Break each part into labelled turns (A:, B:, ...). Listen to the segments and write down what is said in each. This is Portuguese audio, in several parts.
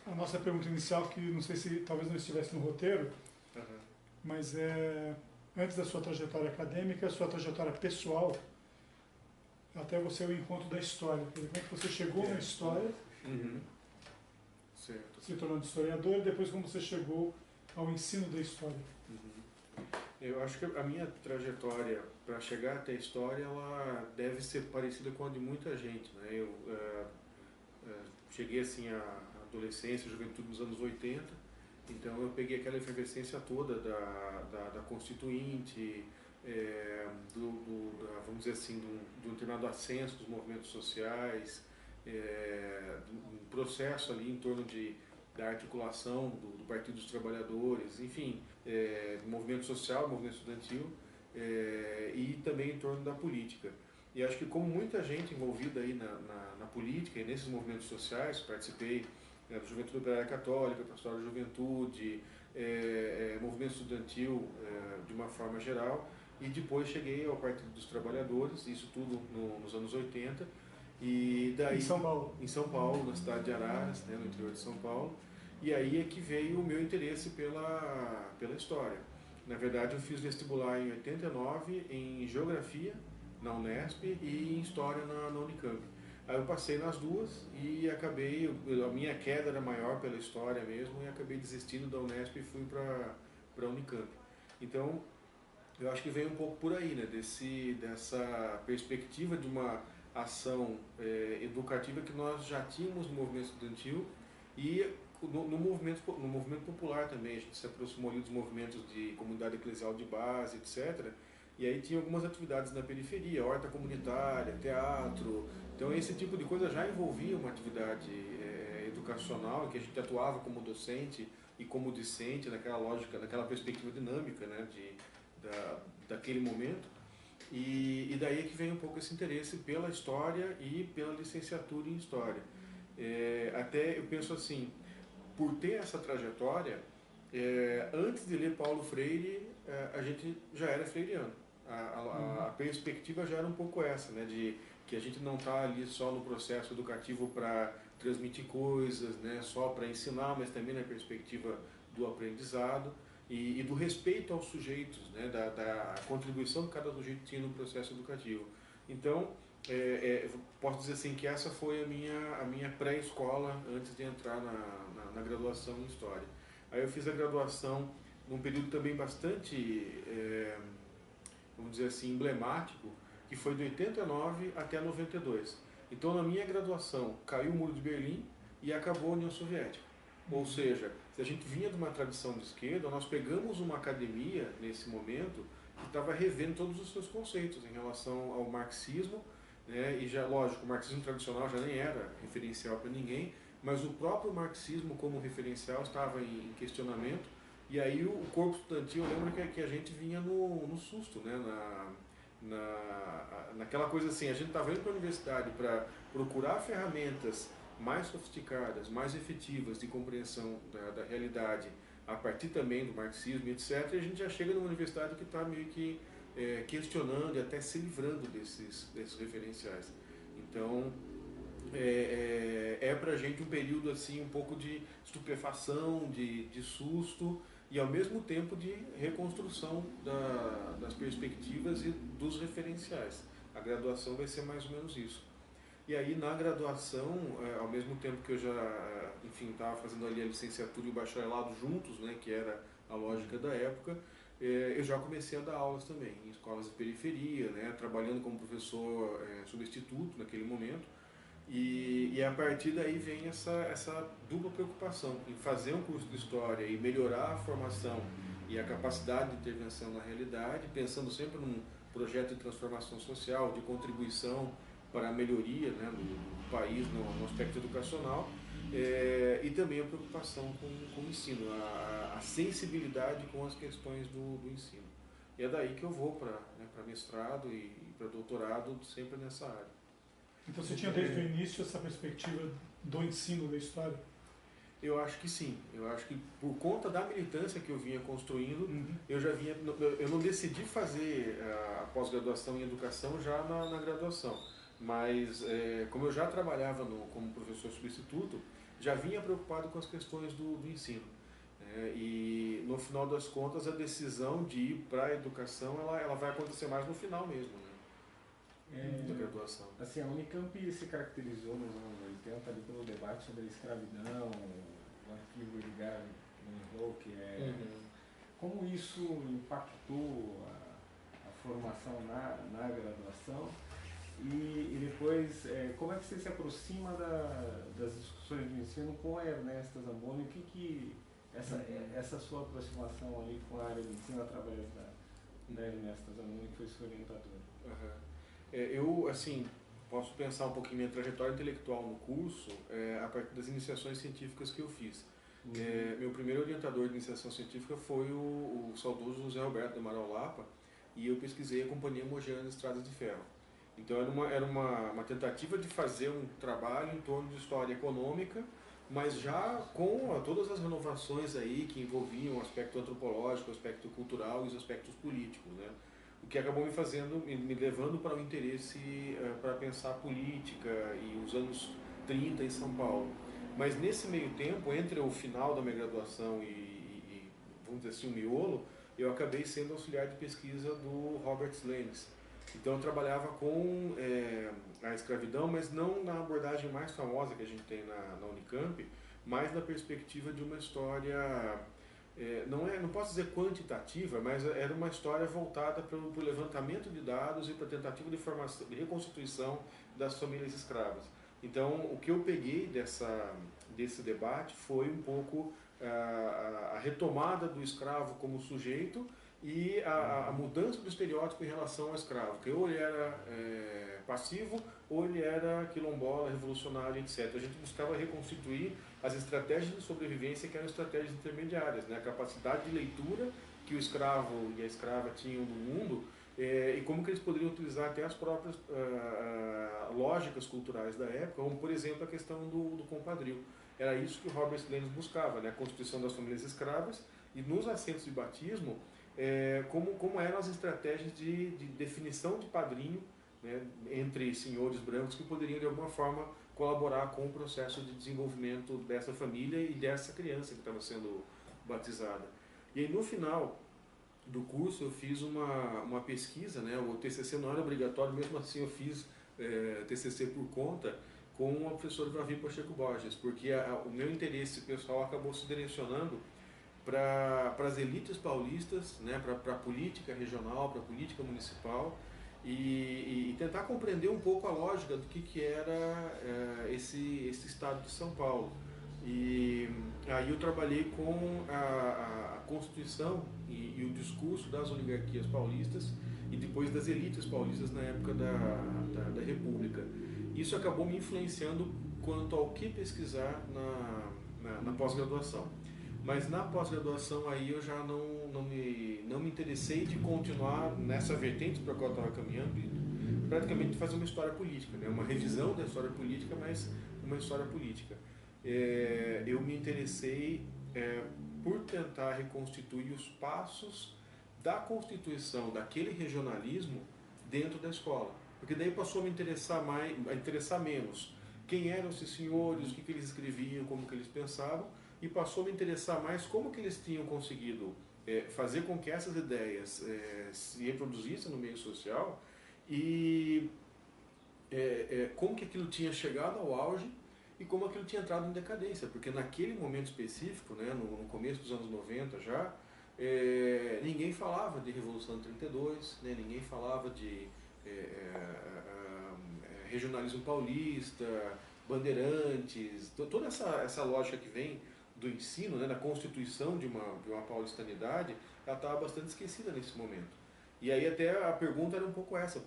A: A nossa pergunta inicial, que não sei se talvez não estivesse no roteiro,
B: Aham.
A: mas é antes da sua trajetória acadêmica, a sua trajetória pessoal, até você o encontro da história. Quer dizer, como é que você chegou na história,
B: Uhum. Certo.
A: se tornando historiador, e depois como você chegou ao ensino da história.
B: Uhum. Eu acho que a minha trajetória para chegar até a história, ela deve ser parecida com a de muita gente, né? Eu cheguei assim à adolescência, juventude nos anos 80, então eu peguei aquela efervescência toda da Constituinte, vamos dizer assim, do determinado ascenso dos movimentos sociais, um processo ali em torno da articulação do Partido dos Trabalhadores, enfim, do movimento social, movimento estudantil, e também em torno da política. E acho que como muita gente envolvida aí na política e nesses movimentos sociais, participei da Juventude Operária Católica, Pastoral da Juventude, movimento estudantil de uma forma geral, e depois cheguei ao Partido dos Trabalhadores, isso tudo nos anos 80, e daí,
A: Em São Paulo.
B: em São Paulo, na cidade de Araras, né, no interior de São Paulo, e aí é que veio o meu interesse pela história. Na verdade, eu fiz vestibular em 89 em Geografia, na Unesp, e em História na Unicamp. Aí eu passei nas duas e acabei, a minha queda era maior pela História mesmo, e acabei desistindo da Unesp e fui para a Unicamp. Então, eu acho que vem um pouco por aí, né, dessa perspectiva de uma ação educativa que nós já tínhamos no movimento estudantil e no movimento popular também. A gente se aproximou ali dos movimentos de comunidade eclesial de base, etc. E aí tinha algumas atividades na periferia, horta comunitária, teatro. Então esse tipo de coisa já envolvia uma atividade educacional, em que a gente atuava como docente e como discente naquela lógica, naquela perspectiva dinâmica, né, daquele momento. E daí é que vem um pouco esse interesse pela história e pela licenciatura em história. Até eu penso assim, por ter essa trajetória, antes de ler Paulo Freire, a gente já era freiriano. A perspectiva já era um pouco essa, né, de que a gente não está ali só no processo educativo para transmitir coisas, né, só para ensinar, mas também na perspectiva do aprendizado e do respeito aos sujeitos, né, da contribuição que cada sujeito tinha no processo educativo. Então, posso dizer assim que essa foi a minha pré-escola antes de entrar na graduação em História. Aí eu fiz a graduação num período também bastante, vamos dizer assim, emblemático, que foi de 89 até 92. Então, na minha graduação, caiu o Muro de Berlim e acabou a União Soviética. Ou seja, se a gente vinha de uma tradição de esquerda, nós pegamos uma academia, nesse momento, que estava revendo todos os seus conceitos em relação ao marxismo, né, e já, lógico, o marxismo tradicional já nem era referencial para ninguém, mas o próprio marxismo como referencial estava em questionamento, e aí o corpo estudantil, eu lembro que a gente vinha no susto, né, naquela coisa assim, a gente estava indo para a universidade para procurar ferramentas mais sofisticadas, mais efetivas de compreensão da realidade, a partir também do marxismo, etc., e a gente já chega numa universidade que está meio que questionando e até se livrando desses referenciais. Então, para a gente um período assim um pouco de estupefação, de susto e ao mesmo tempo de reconstrução das perspectivas e dos referenciais. A graduação vai ser mais ou menos isso. E aí na graduação, ao mesmo tempo que eu já, enfim, estava fazendo ali a licenciatura e o bacharelado juntos, né, que era a lógica da época, eu já comecei a dar aulas também, em escolas de periferia, né, trabalhando como professor substituto naquele momento. E a partir daí vem essa dupla preocupação em fazer um curso de história e melhorar a formação e a capacidade de intervenção na realidade, pensando sempre num projeto de transformação social, de contribuição para a melhoria, né, do país no aspecto educacional, e também a preocupação com o ensino, a sensibilidade com as questões do ensino. E é daí que eu vou para mestrado e para doutorado, sempre nessa área.
A: Então você tinha desde o início essa perspectiva do ensino da história?
B: Eu acho que sim. Eu acho que por conta da militância que eu vinha construindo, eu já vinha. Eu não decidi fazer a pós-graduação em educação já na graduação, mas como eu já trabalhava como professor substituto, já vinha preocupado com as questões do ensino. E no final das contas a decisão de ir para a educação ela vai acontecer mais no final mesmo, né? Da graduação.
C: Assim, a Unicamp se caracterizou nos anos 80 ali pelo debate sobre a escravidão, o arquivo Edgar Monroe, que é como isso impactou a formação na graduação e depois como é que você se aproxima das discussões do ensino com a Ernesta Zamboni, o que essa sua aproximação ali com a área do ensino através da Ernesta Zamboni, que foi sua orientadora?
B: Eu, assim, posso pensar um pouquinho minha trajetória intelectual no curso a partir das iniciações científicas que eu fiz. Meu primeiro orientador de iniciação científica foi o saudoso José Roberto de Amaral Lapa, e eu pesquisei a Companhia Mogiana de Estradas de Ferro. Então era uma tentativa de fazer um trabalho em torno de história econômica, mas já com todas as renovações aí que envolviam o aspecto antropológico, o aspecto cultural e os aspectos políticos, né? O que acabou me levando para o interesse para pensar a política e os anos 30 em São Paulo. Mas nesse meio tempo, entre o final da minha graduação e vamos dizer assim, o miolo, eu acabei sendo auxiliar de pesquisa do Robert Lenz. Então eu trabalhava com a escravidão, mas não na abordagem mais famosa que a gente tem na Unicamp, mas na perspectiva de uma história, não posso dizer quantitativa, mas era uma história voltada para o levantamento de dados e para a tentativa de reconstituição das famílias escravas. Então o que eu peguei desse debate foi um pouco a retomada do escravo como sujeito e a mudança do estereótipo em relação ao escravo, que ou ele era passivo, ou ele era quilombola, revolucionário, etc. A gente buscava reconstituir as estratégias de sobrevivência que eram estratégias intermediárias, né? A capacidade de leitura que o escravo e a escrava tinham do mundo e como que eles poderiam utilizar até as próprias lógicas culturais da época, como por exemplo a questão do compadrio. Era isso que o Robert Lenz buscava, né? A constituição das famílias escravas e nos assentos de batismo, como eram as estratégias de definição de padrinho, né, entre senhores brancos que poderiam de alguma forma colaborar com o processo de desenvolvimento dessa família e dessa criança que estava sendo batizada. E aí no final do curso eu fiz uma pesquisa, né, o TCC não era obrigatório, mesmo assim eu fiz TCC por conta com o professor Davi Pacheco Borges, porque o meu interesse pessoal acabou se direcionando para as elites paulistas, né, para a política regional, para a política municipal e tentar compreender um pouco a lógica do que era esse estado de São Paulo. E aí eu trabalhei com a constituição e o discurso das oligarquias paulistas e depois das elites paulistas na época da República. Isso acabou me influenciando quanto ao que pesquisar na pós-graduação. Mas na pós-graduação aí eu já não me interessei de continuar nessa vertente para a qual eu estava caminhando e praticamente fazer uma história política, né? Uma revisão da história política, mas uma história política. Eu me interessei por tentar reconstituir os passos da constituição daquele regionalismo dentro da escola, porque daí passou a me interessar menos quem eram esses senhores, o que eles escreviam, como que eles pensavam, e passou a me interessar mais como que eles tinham conseguido fazer com que essas ideias se reproduzissem no meio social e como que aquilo tinha chegado ao auge e como aquilo tinha entrado em decadência, porque naquele momento específico, né, no começo dos anos 90 já, ninguém falava de Revolução de 32, né, ninguém falava de regionalismo paulista, bandeirantes, toda essa lógica que vem do ensino, né, da constituição de uma paulistanidade, ela estava bastante esquecida nesse momento. E aí até a pergunta era um pouco essa,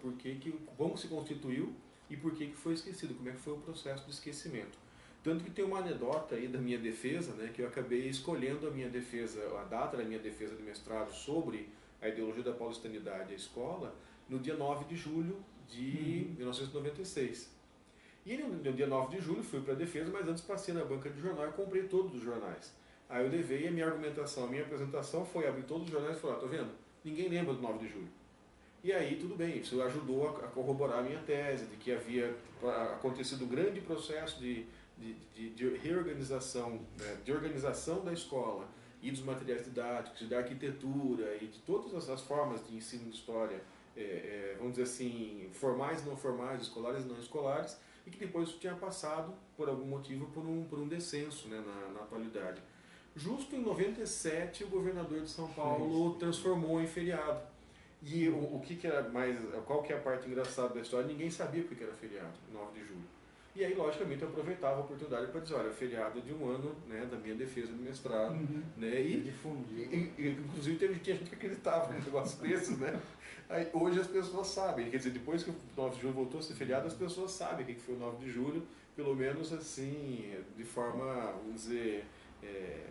B: como se constituiu e por que foi esquecido, como é que foi o processo de esquecimento. Tanto que tem uma anedota aí da minha defesa, né, que eu acabei escolhendo a data da minha defesa de mestrado sobre a ideologia da paulistanidade e a escola, no dia 9 de julho de 1996. E no dia 9 de julho fui para a defesa, mas antes passei na banca de jornal e comprei todos os jornais. Aí eu levei a minha argumentação, a minha apresentação foi abrir todos os jornais e falar, tá vendo? Ninguém lembra do 9 de julho. E aí tudo bem, isso ajudou a corroborar a minha tese de que havia acontecido um grande processo de de reorganização, né, de organização da escola e dos materiais didáticos, da arquitetura e de todas as formas de ensino de história, vamos dizer assim, formais e não formais, escolares e não escolares, e que depois tinha passado, por algum motivo, por um descenso, né, na atualidade. Justo em 97, o governador de São Paulo transformou em feriado. E o que era mais, qual que é a parte engraçada da história? Ninguém sabia o que era feriado, 9 de julho. E aí, logicamente, eu aproveitava a oportunidade para dizer, olha, feriado de um ano, né, da minha defesa do mestrado, né, inclusive tinha gente que acreditava num negócio desses, né. Aí, hoje as pessoas sabem, quer dizer, depois que o 9 de julho voltou a ser feriado, as pessoas sabem o que foi o 9 de julho, pelo menos assim, de forma, vamos dizer,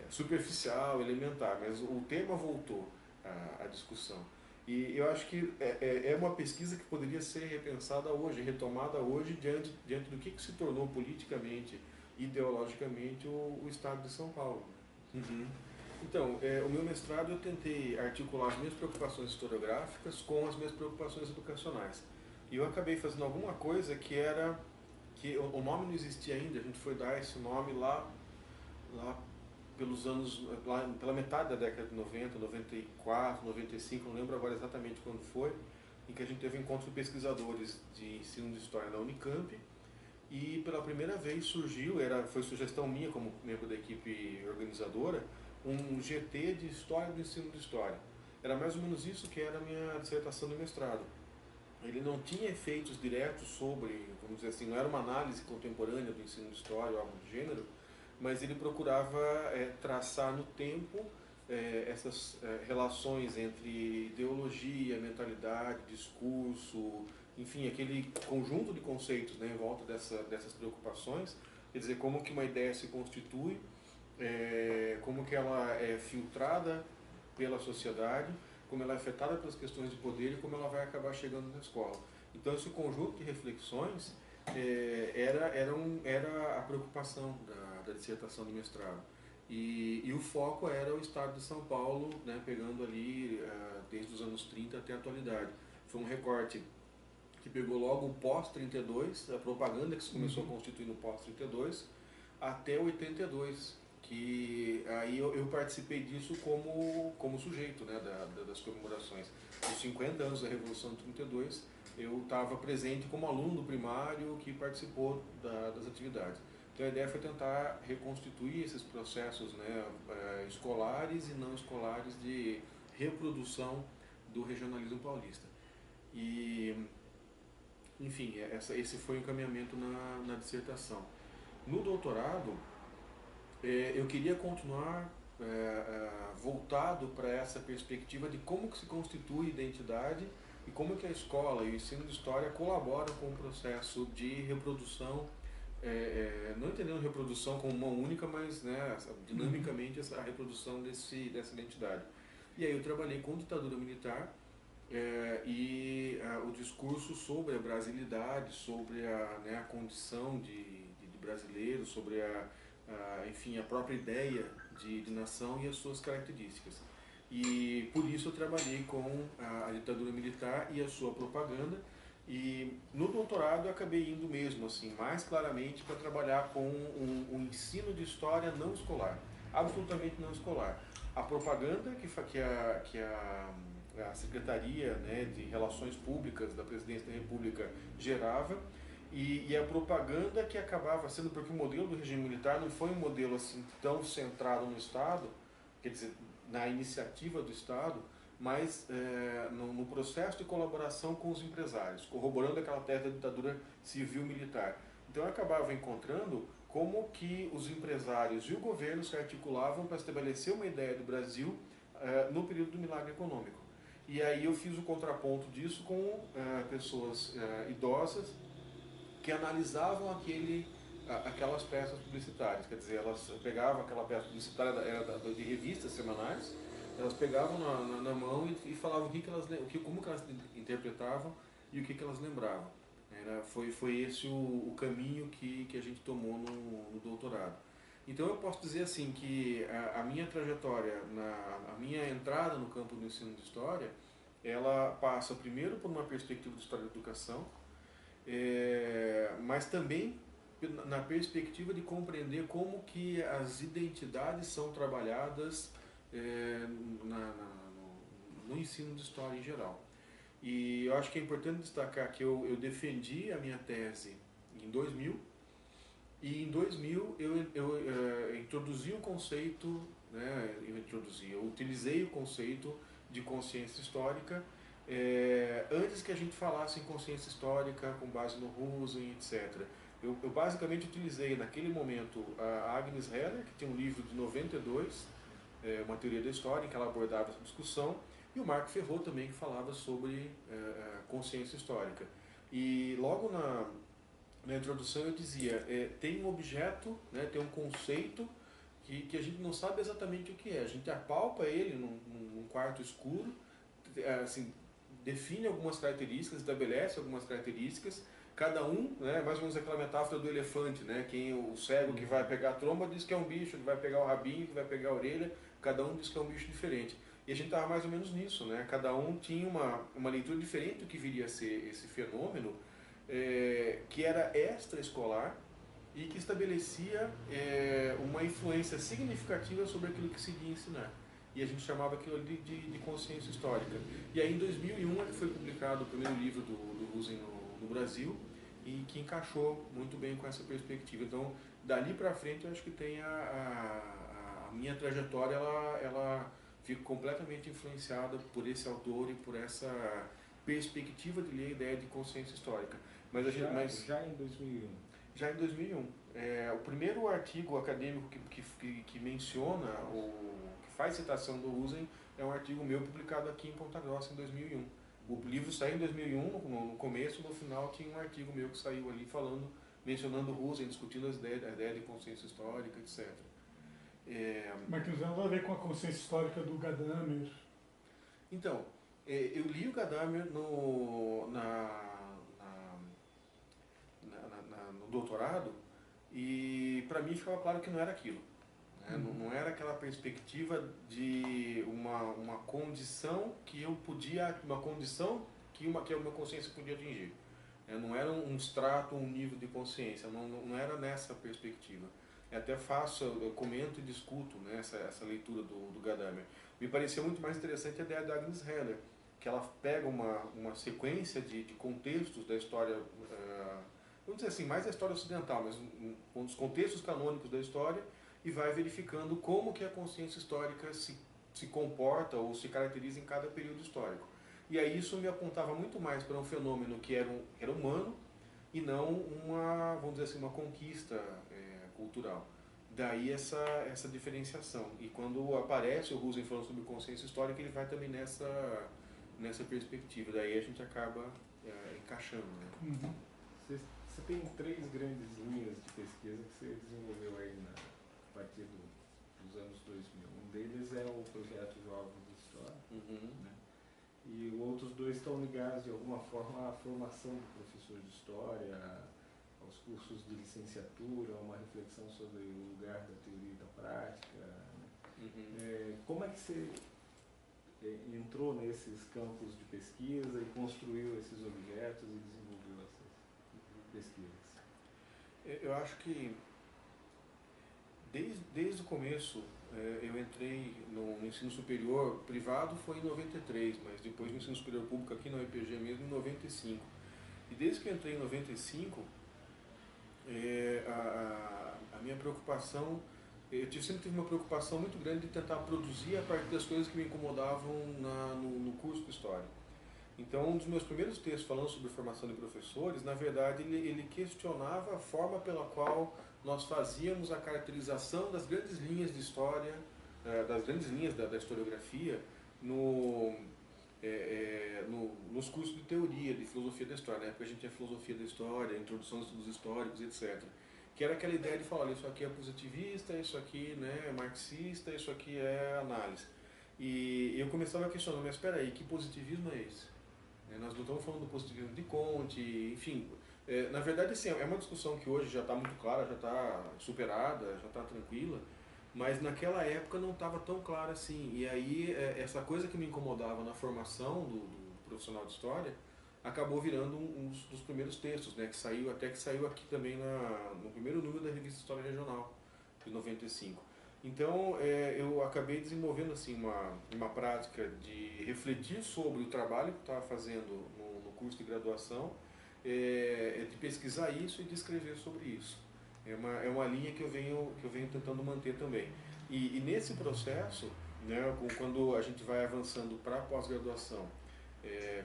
B: superficial, elementar, mas o tema voltou à discussão. E eu acho que é uma pesquisa que poderia ser repensada hoje, retomada hoje, diante do que se tornou politicamente, ideologicamente, o Estado de São Paulo. Então, o meu mestrado eu tentei articular as minhas preocupações historiográficas com as minhas preocupações educacionais. E eu acabei fazendo alguma coisa que o nome não existia ainda, a gente foi dar esse nome lá pelos anos, pela metade da década de 90, 94, 95, não lembro agora exatamente quando foi, em que a gente teve um encontro de pesquisadores de ensino de história da Unicamp, e pela primeira vez surgiu, foi sugestão minha como membro da equipe organizadora, um GT de História do Ensino de História. Era mais ou menos isso que era a minha dissertação de mestrado. Ele não tinha efeitos diretos sobre, vamos dizer assim, não era uma análise contemporânea do ensino de história ou algo do gênero, mas ele procurava traçar no tempo essas relações entre ideologia, mentalidade, discurso, enfim, aquele conjunto de conceitos, né, em volta dessas preocupações, quer dizer, como que uma ideia se constitui, como que ela é filtrada pela sociedade, como ela é afetada pelas questões de poder e como ela vai acabar chegando na escola. Então, esse conjunto de reflexões era a preocupação da dissertação de mestrado. E o foco era o Estado de São Paulo, né, pegando ali desde os anos 30 até a atualidade. Foi um recorte que pegou logo o pós-32, a propaganda que se começou a constituir no pós-32, até 82, que aí eu participei disso como sujeito, né, das comemorações. Dos 50 anos da Revolução de 32, eu estava presente como aluno do primário que participou das atividades. Então a ideia foi tentar reconstituir esses processos, né, escolares e não escolares de reprodução do regionalismo paulista. E, enfim, esse foi o encaminhamento na dissertação. No doutorado, eu queria continuar voltado para essa perspectiva de como que se constitui identidade e como que a escola e o ensino de história colaboram com o processo de reprodução, não entendendo reprodução como uma única, mas, né, dinamicamente a reprodução dessa identidade. E aí eu trabalhei com ditadura militar e o discurso sobre a brasilidade, sobre a condição de brasileiro, sobre enfim, a própria ideia de nação e as suas características. E por isso eu trabalhei com a ditadura militar e a sua propaganda, e no doutorado eu acabei indo mesmo, assim, mais claramente para trabalhar com um ensino de história não escolar, absolutamente não escolar. A propaganda que a Secretaria, né, de Relações Públicas da Presidência da República gerava, e a propaganda que acabava sendo, porque o modelo do regime militar não foi um modelo assim tão centrado no Estado, quer dizer, na iniciativa do Estado, mas no processo de colaboração com os empresários, corroborando aquela tese da ditadura civil-militar. Então eu acabava encontrando como que os empresários e o governo se articulavam para estabelecer uma ideia do Brasil no período do milagre econômico. E aí eu fiz o contraponto disso com pessoas idosas que analisavam aquelas peças publicitárias, quer dizer, elas pegavam aquela peça publicitária, era de revistas semanais, elas pegavam na mão e falavam como que elas interpretavam e o que elas lembravam. Foi esse o caminho que a gente tomou no doutorado. Então eu posso dizer assim que a minha trajetória, a minha entrada no campo do ensino de história, ela passa primeiro por uma perspectiva de história da educação, mas também na perspectiva de compreender como que as identidades são trabalhadas no ensino de história em geral. E eu acho que é importante destacar que eu defendi a minha tese em 2000, e em 2000 eu introduzi o conceito, né, eu utilizei o conceito de consciência histórica antes que a gente falasse em consciência histórica com base no Rosen, etc. Eu basicamente utilizei naquele momento a Agnes Heller, que tem um livro de 92, uma teoria da história, em que ela abordava essa discussão, e o Marco Ferrot também, que falava sobre consciência histórica. E logo na introdução eu dizia, tem um objeto, né, tem um conceito que a gente não sabe exatamente o que é. A gente apalpa ele num quarto escuro, assim, define algumas características, estabelece algumas características, cada um, né, mais ou menos aquela metáfora do elefante, né, o cego que vai pegar a tromba diz que é um bicho, que vai pegar o rabinho, que vai pegar a orelha, cada um diz que é um bicho diferente. E a gente estava mais ou menos nisso, né? Cada um tinha uma leitura diferente do que viria a ser esse fenômeno, que era extraescolar e que estabelecia uma influência significativa sobre aquilo que se ia ensinar. E a gente chamava aquilo de consciência histórica. E aí em 2001 é que foi publicado o primeiro livro do Rosen no Brasil, e que encaixou muito bem com essa perspectiva. Então, dali para frente, eu acho que tem a minha trajetória, ela fica completamente influenciada por esse autor e por essa perspectiva de ler a ideia de consciência histórica.
C: Já em 2001?
B: Já em 2001. O primeiro artigo acadêmico que menciona, que faz citação do Rosen, é um artigo meu publicado aqui em Ponta Grossa em 2001. O livro saiu em 2001, no começo, no final tinha um artigo meu que saiu ali mencionando o Rosen, discutindo a ideia de consciência histórica, etc.
A: Mas que não tem nada a ver com a consciência histórica do Gadamer.
B: Então, eu li o Gadamer no doutorado, e para mim ficava claro que não era aquilo. Né? Não era aquela perspectiva de uma condição que eu podia, uma condição que a minha consciência podia atingir. Não era um extrato, um nível de consciência, não era nessa perspectiva. Até faço, eu comento e discuto, né, essa leitura do Gadamer. Me parecia muito mais interessante a ideia da Agnes Heller, que ela pega uma sequência de contextos da história, vamos dizer assim, mais da história ocidental, mas os contextos canônicos da história, e vai verificando como que a consciência histórica se comporta ou se caracteriza em cada período histórico. E aí isso me apontava muito mais para um fenômeno que era humano e não vamos dizer assim, uma conquista cultural. Daí essa diferenciação. E quando aparece o Rosen falando sobre consciência histórica, ele vai também nessa perspectiva. Daí a gente acaba encaixando. Né?
A: Uhum.
C: Você tem 3 grandes linhas de pesquisa que você desenvolveu aí a partir dos anos 2000. Um deles é o projeto Jovens de História, né? E os outros 2 estão ligados de alguma forma à formação do professor de História, aos cursos de licenciatura, uma reflexão sobre o lugar da teoria e da prática. Né? Como é que você entrou nesses campos de pesquisa e construiu esses objetos e desenvolveu essas pesquisas?
B: Eu acho que desde o começo eu entrei no ensino superior privado foi em 93, mas depois no ensino superior público aqui na UEPG mesmo em 95. E desde que eu entrei em 95, a minha preocupação, sempre tive uma preocupação muito grande de tentar produzir a partir das coisas que me incomodavam no curso de História. Então, um dos meus primeiros textos falando sobre formação de professores, na verdade, ele questionava a forma pela qual nós fazíamos a caracterização das grandes linhas de história, das grandes linhas da historiografia, nos cursos de teoria, de filosofia da história. Na época a gente tinha filosofia da história, introdução aos estudos históricos, etc. Que era aquela ideia de falar, olha, isso aqui é positivista, isso aqui, né, é marxista, isso aqui é análise. E eu começava a questionar, mas espera aí, que positivismo é esse? Nós não estamos falando do positivismo de Comte, enfim. Na verdade, assim, é uma discussão que hoje já está muito clara, já está superada, já está tranquila, mas naquela época não estava tão clara assim. E aí, essa coisa que me incomodava na formação do profissional de História, acabou virando um dos primeiros textos, né, que saiu aqui também no primeiro número da revista História Regional, de 95. Então, eu acabei desenvolvendo assim, uma prática de refletir sobre o trabalho que eu estava fazendo no curso de graduação, de pesquisar isso e de escrever sobre isso. É uma linha que eu venho tentando manter também. E nesse processo, né, quando a gente vai avançando para a pós-graduação,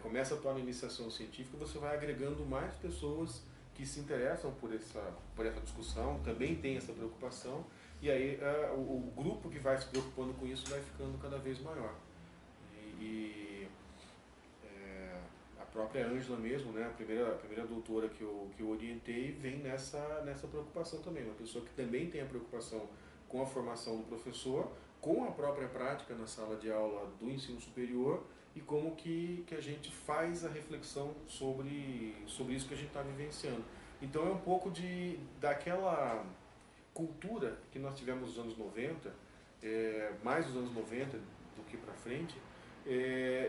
B: começa a atuar na iniciação científica, você vai agregando mais pessoas que se interessam por essa discussão, também tem essa preocupação, e aí o grupo que vai se preocupando com isso vai ficando cada vez maior. A própria Ângela mesmo, né, a primeira doutora que eu orientei, vem nessa preocupação também, uma pessoa que também tem a preocupação com a formação do professor, com a própria prática na sala de aula do ensino superior, e como que a gente faz a reflexão sobre isso que a gente está vivenciando. Então é um pouco daquela cultura que nós tivemos nos anos 90, mais nos anos 90 do que para frente,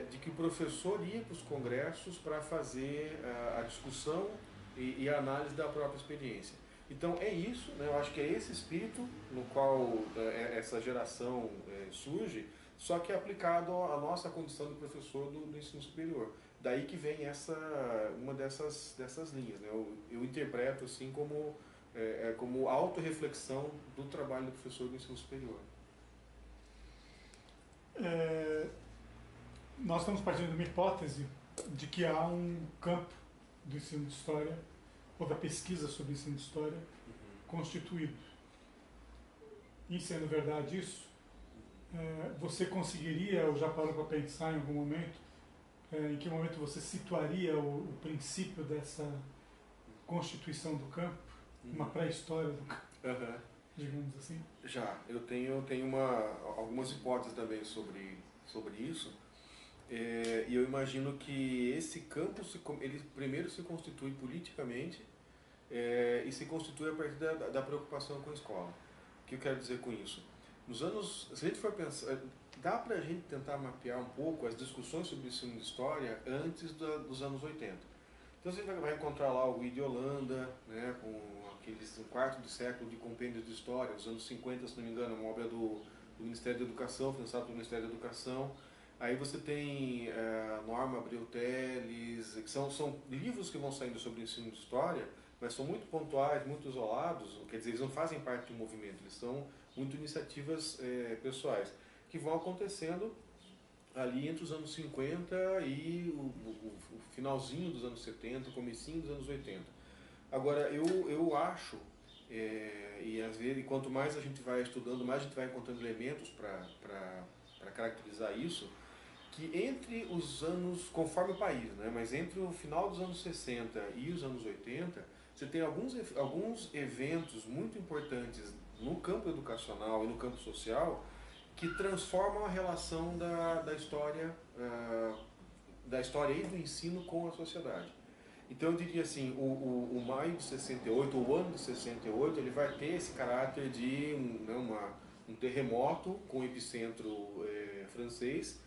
B: de que o professor ia para os congressos para fazer a discussão e a análise da própria experiência. Então é isso, né? Eu acho que é esse espírito no qual essa geração surge, só que é aplicado à nossa condição de professor do ensino superior. Daí que vem uma dessas linhas, né? Eu interpreto assim como autorreflexão do trabalho do professor do ensino superior.
A: Nós estamos partindo de uma hipótese de que há um campo do ensino de história, ou da pesquisa sobre o ensino de história, constituído. E sendo verdade isso, você conseguiria, ou já parou para pensar em algum momento, em que momento você situaria o princípio dessa constituição do campo, uma pré-história do campo, digamos assim?
B: Já, eu tenho algumas hipóteses também sobre isso, e eu imagino que esse campo ele primeiro se constitui politicamente e se constitui a partir da preocupação com a escola. O que eu quero dizer com isso? Se a gente for pensar, dá para a gente tentar mapear um pouco as discussões sobre o ensino de história antes dos anos 80. Então você vai encontrar lá o Guido de Holanda, né, com um quarto de século de compêndios de história, os anos 50, se não me engano, uma obra do Ministério da Educação, financiado pelo Ministério da Educação. Aí você tem Norma Abreu Teles, que são livros que vão saindo sobre o ensino de história, mas são muito pontuais, muito isolados, quer dizer, eles não fazem parte de um movimento, eles são muito iniciativas pessoais, que vão acontecendo ali entre os anos 50 e o finalzinho dos anos 70, o comecinho dos anos 80. Agora, eu acho, e às vezes, quanto mais a gente vai estudando, mais a gente vai encontrando elementos para caracterizar isso, que entre os anos, conforme o país, né, mas entre o final dos anos 60 e os anos 80, você tem alguns eventos muito importantes no campo educacional e no campo social que transformam a relação da história e do ensino com a sociedade. Então eu diria assim, o maio de 68, o ano de 68, ele vai ter esse caráter de um terremoto com epicentro francês,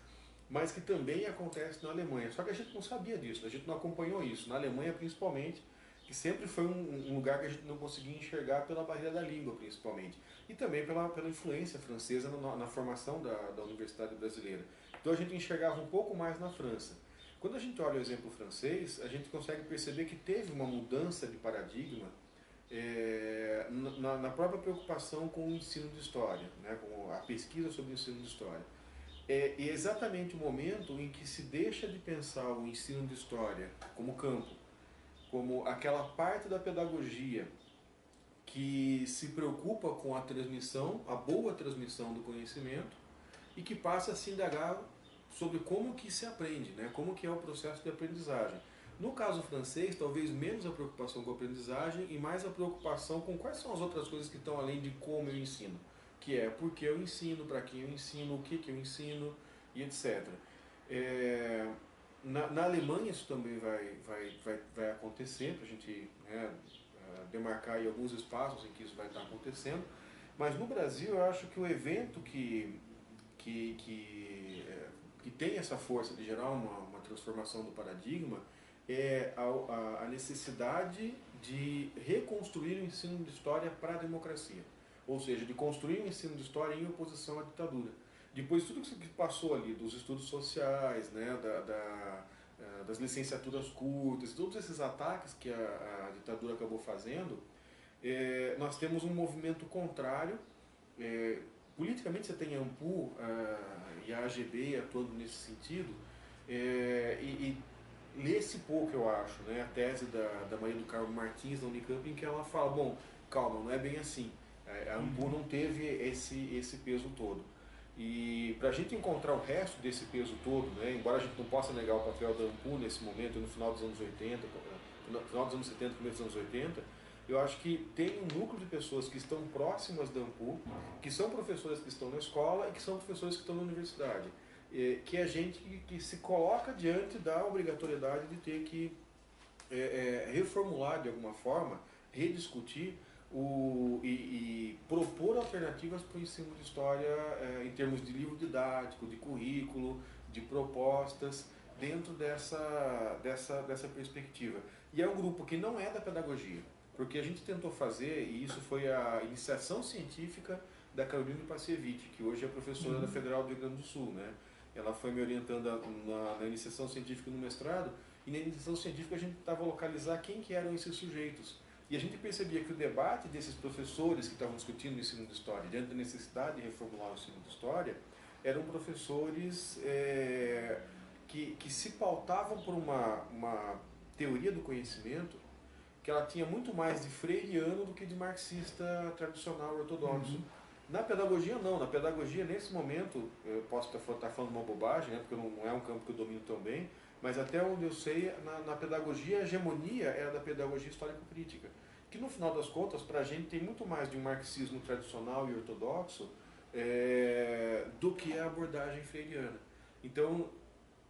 B: mas que também acontece na Alemanha. Só que a gente não sabia disso, a gente não acompanhou isso. Na Alemanha, principalmente, que sempre foi um lugar que a gente não conseguia enxergar pela barreira da língua, principalmente. E também pela influência francesa na formação da Universidade Brasileira. Então a gente enxergava um pouco mais na França. Quando a gente olha o exemplo francês, a gente consegue perceber que teve uma mudança de paradigma na própria preocupação com o ensino de história, né, com a pesquisa sobre o ensino de história. É exatamente o momento em que se deixa de pensar o ensino de história como campo, como aquela parte da pedagogia que se preocupa com a transmissão, a boa transmissão do conhecimento, e que passa a se indagar sobre como que se aprende, né? Como que é o processo de aprendizagem. No caso francês, talvez menos a preocupação com a aprendizagem e mais a preocupação com quais são as outras coisas que estão além de como eu ensino, que é por que eu ensino, para quem eu ensino, o que eu ensino e etc. Na Alemanha isso também vai acontecer, para a gente demarcar aí alguns espaços em que isso vai estar acontecendo, mas no Brasil eu acho que o evento que tem essa força de gerar uma transformação do paradigma é a necessidade de reconstruir o ensino de história para a democracia. Ou seja, de construir um ensino de história em oposição à ditadura. Depois tudo que passou ali, dos estudos sociais, né, das licenciaturas curtas, todos esses ataques que a ditadura acabou fazendo, nós temos um movimento contrário. Politicamente você tem a AMPU e a AGB atuando nesse sentido, e lê-se pouco, eu acho, né, a tese da Maria do Carmo Martins da Unicamp, em que ela fala, bom, calma, não é bem assim. A AMPU não teve esse peso todo. E para a gente encontrar o resto desse peso todo, né, embora a gente não possa negar o papel da AMPU nesse momento, no final dos anos 80, no final dos anos 70, começo dos anos 80, eu acho que tem um núcleo de pessoas que estão próximas da AMPU, que são professores que estão na escola e que são professores que estão na universidade, que é gente que se coloca diante da obrigatoriedade de ter que reformular de alguma forma, rediscutir e propor alternativas para o ensino de história em termos de livro didático, de currículo, de propostas, dentro dessa perspectiva. E é um grupo que não é da pedagogia, porque a gente tentou fazer, e isso foi a iniciação científica da Carolina Passievich, que hoje é professora da Federal do Rio Grande do Sul, né? Ela foi me orientando na iniciação científica no mestrado, e na iniciação científica a gente tentava localizar quem que eram esses sujeitos. E a gente percebia que o debate desses professores que estavam discutindo o ensino de história, diante da necessidade de reformular o ensino de história, eram professores que se pautavam por uma teoria do conhecimento que ela tinha muito mais de freiriano do que de marxista tradicional ortodoxo. Na pedagogia, não. Na pedagogia, nesse momento, eu posso estar falando uma bobagem, né, porque não é um campo que eu domino tão bem, mas até onde eu sei, na pedagogia, a hegemonia era da pedagogia histórico-crítica, que no final das contas, para a gente, tem muito mais de um marxismo tradicional e ortodoxo do que a abordagem freiriana. Então,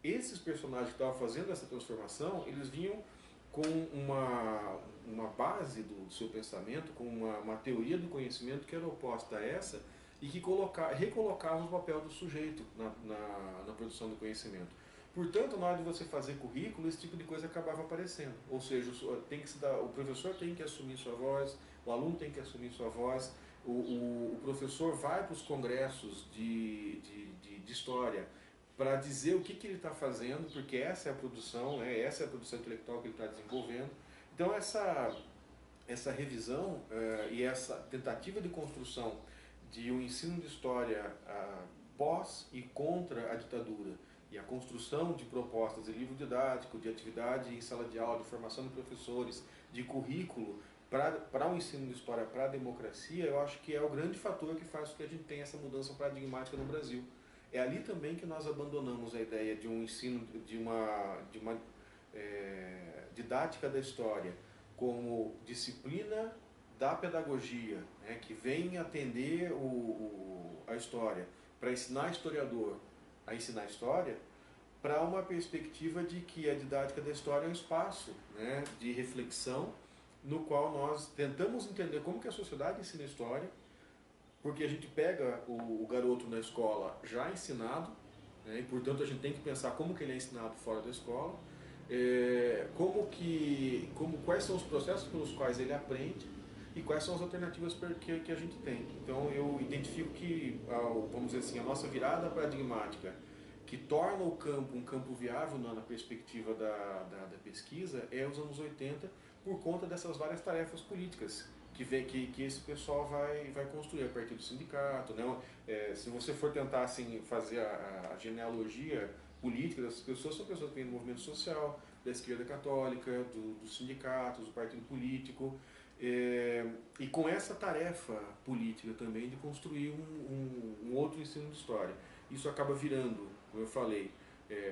B: esses personagens que estavam fazendo essa transformação, eles vinham com uma base do seu pensamento, com uma teoria do conhecimento que era oposta a essa e que recolocava o papel do sujeito na produção do conhecimento. Portanto, na hora de você fazer currículo, esse tipo de coisa acabava aparecendo. Ou seja, o professor tem que assumir sua voz, o aluno tem que assumir sua voz, o professor vai para os congressos de história para dizer o que ele está fazendo, porque essa é a produção, essa é a produção intelectual que ele está desenvolvendo. Então, essa revisão e essa tentativa de construção de um ensino de história pós e contra a ditadura, e a construção de propostas de livro didático, de atividade em sala de aula, de formação de professores, de currículo para o ensino de história para a democracia, eu acho que é o grande fator que faz com que a gente tenha essa mudança paradigmática no Brasil. É ali também que nós abandonamos a ideia de um ensino, de uma didática da história como disciplina da pedagogia, né, que vem atender a história para ensinar historiador a ensinar história, para uma perspectiva de que a didática da história é um espaço, né, de reflexão no qual nós tentamos entender como que a sociedade ensina história, porque a gente pega o garoto na escola já ensinado, né, e portanto a gente tem que pensar como que ele é ensinado fora da escola, quais são os processos pelos quais ele aprende e quais são as alternativas que a gente tem. Então eu identifico que, vamos dizer assim, a nossa virada paradigmática, que torna o campo um campo viável na perspectiva da pesquisa, é os anos 80, por conta dessas várias tarefas políticas que esse pessoal vai construir a partir do sindicato, né? Se você for tentar assim, fazer a genealogia política dessas pessoas, são pessoas que vêm do movimento social, da esquerda católica, dos sindicatos, do partido político, e com essa tarefa política também de construir um outro ensino de história. Isso acaba virando, como eu falei,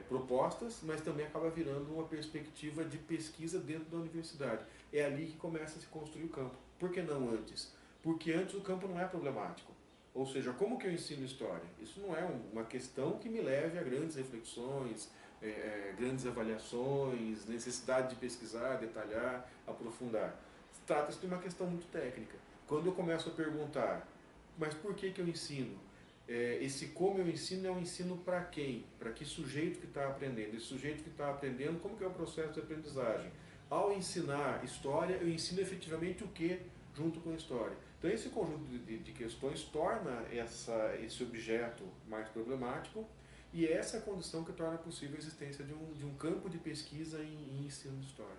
B: propostas, mas também acaba virando uma perspectiva de pesquisa dentro da universidade. É ali que começa a se construir o campo. Por que não antes? Porque antes o campo não é problemático. Ou seja, como que eu ensino história? Isso não é uma questão que me leve a grandes reflexões, grandes avaliações, necessidade de pesquisar, detalhar, aprofundar. Trata-se de uma questão muito técnica. Quando eu começo a perguntar, mas por que eu ensino? esse como eu ensino é um ensino para quem? Para que sujeito que está aprendendo? Esse sujeito que está aprendendo, como que é o processo de aprendizagem? Ao ensinar história, eu ensino efetivamente o que junto com a história? Então esse conjunto de questões torna esse objeto mais problemático, e essa é a condição que torna possível a existência de um campo de pesquisa em ensino de história.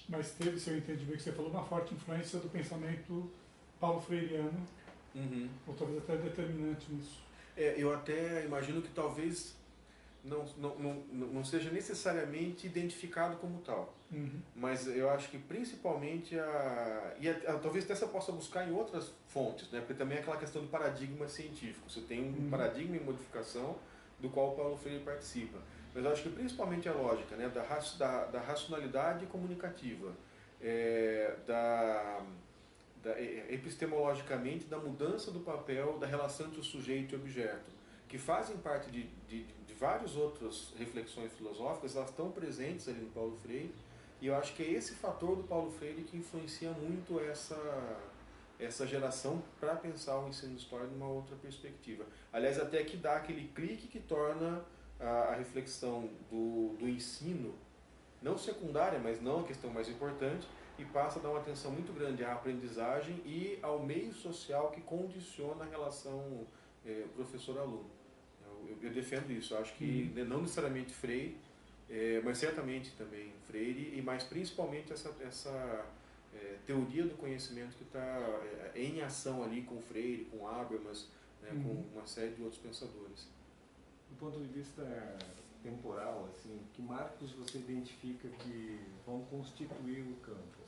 A: Mas teve, se eu entendi bem que você falou, uma forte influência do pensamento paulo freireano, ou talvez até determinante nisso.
B: Eu até imagino que talvez não seja necessariamente identificado como tal. Mas eu acho que principalmente talvez até você possa buscar em outras fontes, né? Porque também é aquela questão do paradigma científico. Você tem um paradigma em modificação do qual o Paulo Freire participa. Mas eu acho que principalmente a lógica, né? da racionalidade comunicativa, epistemologicamente da mudança do papel da relação entre o sujeito e o objeto, que fazem parte de várias outras reflexões filosóficas, elas estão presentes ali no Paulo Freire, e eu acho que é esse fator do Paulo Freire que influencia muito essa geração para pensar o ensino de história numa outra perspectiva. Aliás, até que dá aquele clique que torna a reflexão do ensino, não secundária, mas não a questão mais importante, e passa a dar uma atenção muito grande à aprendizagem e ao meio social que condiciona a relação professor-aluno. Eu defendo isso. Eu acho que não necessariamente Freire, mas certamente também Freire, mas principalmente essa teoria do conhecimento que está em ação ali com Freire, com Habermas, né, com uma série de outros pensadores.
C: Do ponto de vista temporal, assim, que marcos você identifica que vão constituir o campo?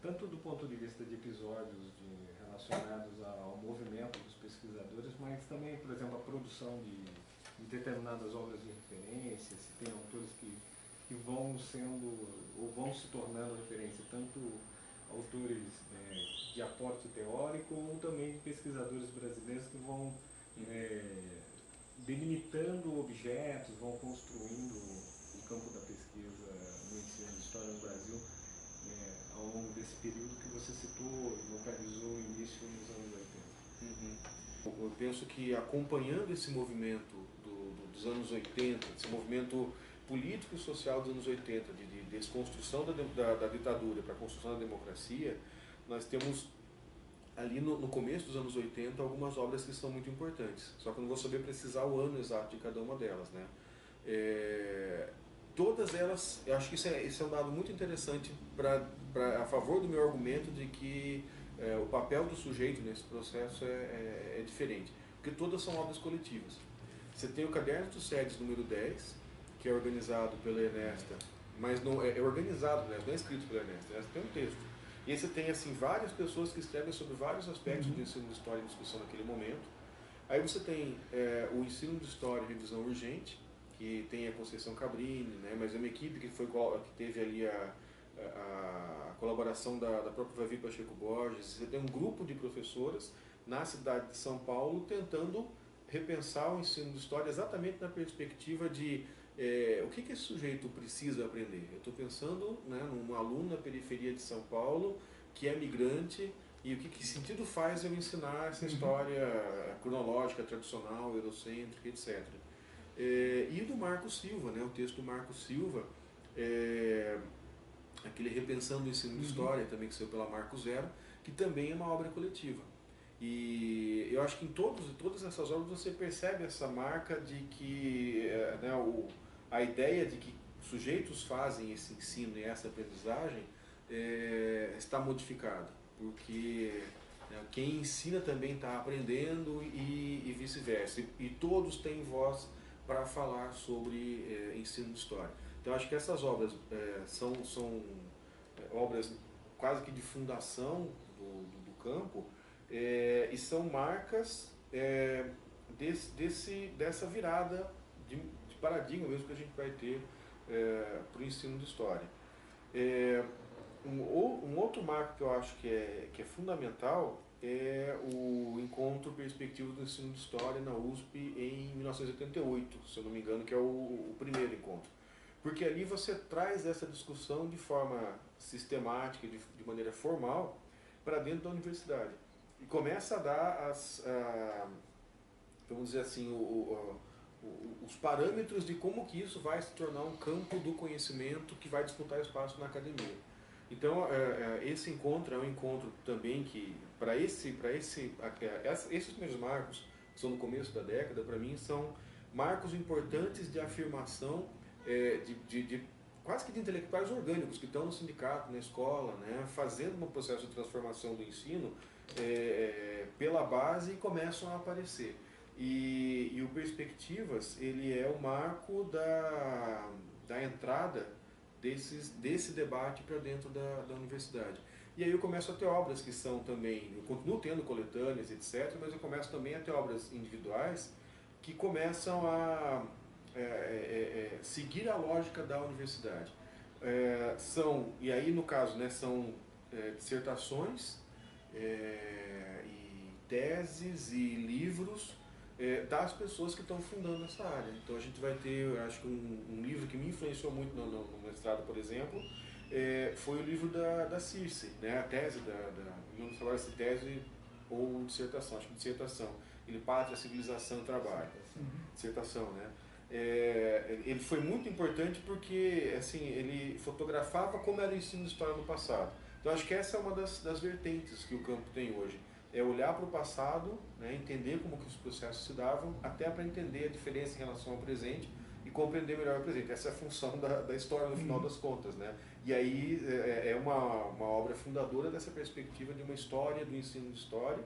C: Tanto do ponto de vista de episódios relacionados ao movimento dos pesquisadores, mas também, por exemplo, a produção de determinadas obras de referência, se tem autores que vão sendo ou vão se tornando referência, tanto autores de aporte teórico ou também de pesquisadores brasileiros que vão delimitando objetos, vão construindo o campo da pesquisa no ensino de história no Brasil ao longo desse período que você citou, localizou o início nos anos 80.
B: Eu penso que acompanhando esse movimento dos anos 80, esse movimento político e social dos anos 80, de desconstrução da ditadura para a construção da democracia, nós temos ali no começo dos anos 80 algumas obras que são muito importantes, só que eu não vou saber precisar o ano exato de cada uma delas, né? Todas elas, eu acho que isso é um dado muito interessante a favor do meu argumento de que o papel do sujeito nesse processo é diferente, porque todas são obras coletivas. Você tem o Caderno dos Sedes número 10, que é organizado pela Ernesta, mas não é organizado, né? Não é escrito pela Ernesta, Ernesta tem um texto. E aí você tem assim, várias pessoas que escrevem sobre vários aspectos do ensino de história e discussão naquele momento. Aí você tem o ensino de história e revisão urgente, que tem a Conceição Cabrini, né? Mas é uma equipe que teve ali a colaboração da própria Vivi Pacheco Borges. Você tem um grupo de professoras na cidade de São Paulo tentando repensar o ensino de história exatamente na perspectiva de o que esse sujeito precisa aprender. Eu estou pensando, né, num aluno na periferia de São Paulo que é migrante, e o que sentido faz eu ensinar essa história cronológica, tradicional, eurocêntrica, etc. E do Marco Silva, né, o texto do Marco Silva, aquele Repensando o Ensino de História, também que saiu pela Marco Zero, que também é uma obra coletiva. E eu acho que em todas essas obras você percebe essa marca de que a ideia de que sujeitos fazem esse ensino e essa aprendizagem está modificada, porque quem ensina também está aprendendo e vice-versa, e todos têm voz para falar sobre ensino de história. Então acho que essas obras são obras quase que de fundação do campo, e são marcas dessa virada de paradigma mesmo que a gente vai ter para o ensino de história. Um outro marco que eu acho que é fundamental é o Encontro Perspectivo do Ensino de História na USP em 1988, se eu não me engano, que é o primeiro encontro. Porque ali você traz essa discussão de forma sistemática, de maneira formal, para dentro da universidade. e começa a dar vamos dizer assim, os parâmetros de como que isso vai se tornar um campo do conhecimento que vai disputar espaço na academia. Então, esse encontro é um encontro também que, esses primeiros marcos, que são no começo da década, para mim são marcos importantes de afirmação quase que de intelectuais orgânicos que estão no sindicato, na escola, né, fazendo um processo de transformação do ensino pela base e começam a aparecer. E o Perspectivas, ele é o marco da entrada desse debate para dentro da universidade. E aí eu começo a ter obras que são também, eu continuo tendo coletâneas, etc., mas eu começo também a ter obras individuais que começam a seguir a lógica da universidade. E aí no caso, né, são dissertações e teses e livros das pessoas que estão fundando essa área. Então a gente vai ter, acho que um livro que me influenciou muito no mestrado, por exemplo, foi o livro da Circe, né? A tese não sei agora se tese ou dissertação, acho que dissertação. Ele Pátria, Civilização e Trabalho. Dissertação, né? Ele foi muito importante porque assim, ele fotografava como era o ensino de história no passado. Então acho que essa é uma das vertentes que o campo tem hoje. É olhar para o passado, né, entender como que os processos se davam, até para entender a diferença em relação ao presente e compreender melhor o presente. Essa é a função da história no final das contas, né? E aí é uma obra fundadora dessa perspectiva de uma história, do ensino de história,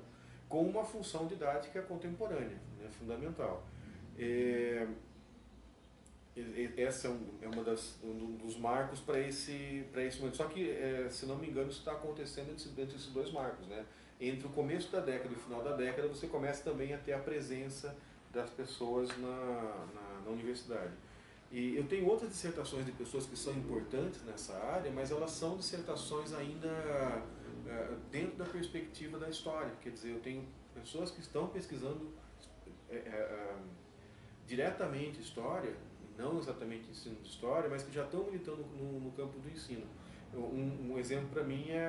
B: com uma função didática contemporânea, né, fundamental. Essa é um dos marcos para esse momento. Só que, se não me engano, isso está acontecendo entre esses dois marcos, né? Entre o começo da década e o final da década, você começa também a ter a presença das pessoas na universidade. E eu tenho outras dissertações de pessoas que são importantes nessa área, mas elas são dissertações ainda dentro da perspectiva da história. Quer dizer, eu tenho pessoas que estão pesquisando diretamente história, não exatamente ensino de história, mas que já estão militando no campo do ensino. Um exemplo para mim é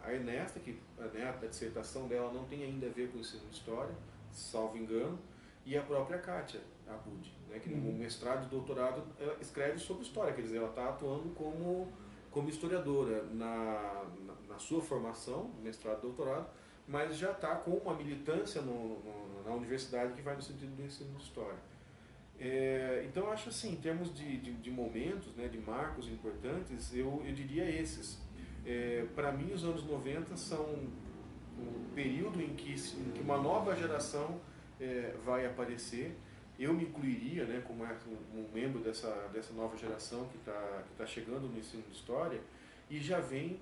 B: a Ernesta, que a dissertação dela não tem ainda a ver com o ensino de história, salvo engano, e a própria Kátia Abud, né, que no mestrado e doutorado ela escreve sobre história, quer dizer, ela está atuando como historiadora na sua formação, mestrado e doutorado, mas já está com uma militância na universidade que vai no sentido do ensino de história. Então eu acho assim, em termos de momentos, né, de marcos importantes, eu diria esses. Para mim, os anos 90 são um período em que uma nova geração vai aparecer. Eu me incluiria, né, como um membro dessa nova geração que tá chegando no ensino de história, e já vem,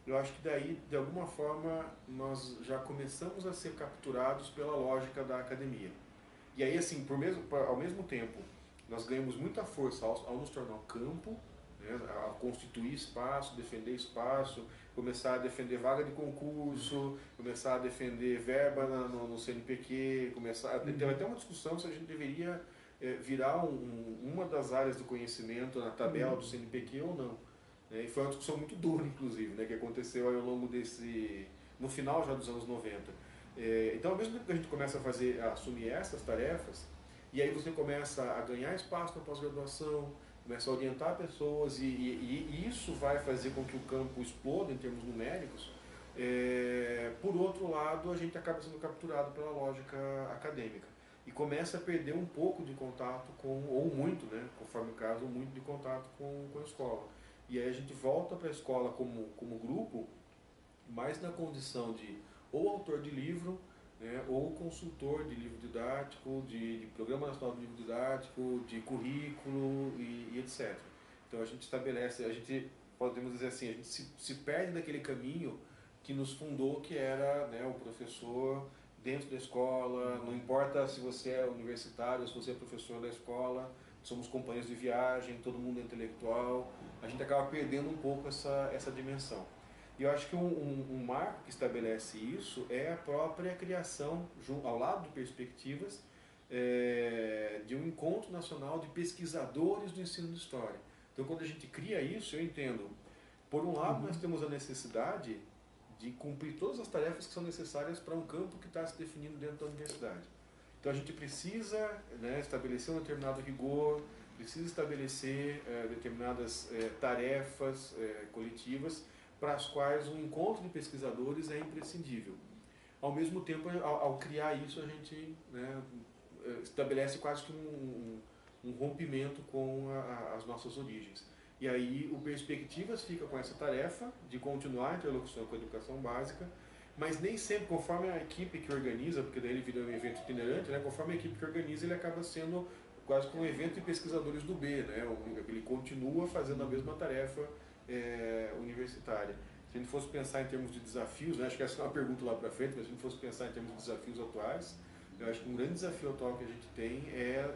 B: eu acho que daí, de alguma forma, nós já começamos a ser capturados pela lógica da academia. E aí, assim, ao mesmo tempo, nós ganhamos muita força ao nos tornar um campo, né, a constituir espaço, defender espaço, começar a defender vaga de concurso, começar a defender verba no CNPq, teve até uma discussão se a gente deveria virar uma das áreas do conhecimento na tabela do CNPq ou não. E foi uma discussão muito dura, inclusive, né, que aconteceu ao longo no final já dos anos 90. Então, ao mesmo tempo que a gente começa a assumir essas tarefas, e aí você começa a ganhar espaço na pós-graduação, começa a orientar pessoas, e isso vai fazer com que o campo exploda em termos numéricos. Por outro lado, a gente acaba sendo capturado pela lógica acadêmica e começa a perder um pouco de contato ou muito, né, conforme o caso, muito de contato com a escola. E aí a gente volta para a escola como grupo, mais na condição de ou autor de livro, né, ou consultor de livro didático, de Programa Nacional de Livro Didático, de currículo e etc. Então a gente estabelece, podemos dizer assim, a gente se perde daquele caminho que nos fundou, que era, né, o professor dentro da escola, não importa se você é universitário, se você é professor da escola, somos companheiros de viagem, todo mundo é intelectual, a gente acaba perdendo um pouco essa dimensão. E eu acho que um marco que estabelece isso é a própria criação, ao lado de Perspectivas, de um encontro nacional de pesquisadores do ensino de história. Então, quando a gente cria isso, eu entendo, por um lado, nós temos a necessidade de cumprir todas as tarefas que são necessárias para um campo que está se definindo dentro da universidade. Então a gente precisa, né, estabelecer um determinado rigor, precisa estabelecer determinadas tarefas coletivas para as quais um encontro de pesquisadores é imprescindível. Ao mesmo tempo, ao criar isso, a gente, né, estabelece quase que um rompimento com as nossas origens. E aí o Perspectivas fica com essa tarefa de continuar a interlocução com a educação básica, mas nem sempre, conforme a equipe que organiza, porque daí ele vira um evento itinerante, né, conforme a equipe que organiza, ele acaba sendo quase como um evento de pesquisadores do B, né, ele continua fazendo a mesma tarefa universitária. Se a gente fosse pensar em termos de desafios, né, acho que essa é uma pergunta lá para frente, mas se a gente fosse pensar em termos de desafios atuais, eu acho que um grande desafio atual que a gente tem é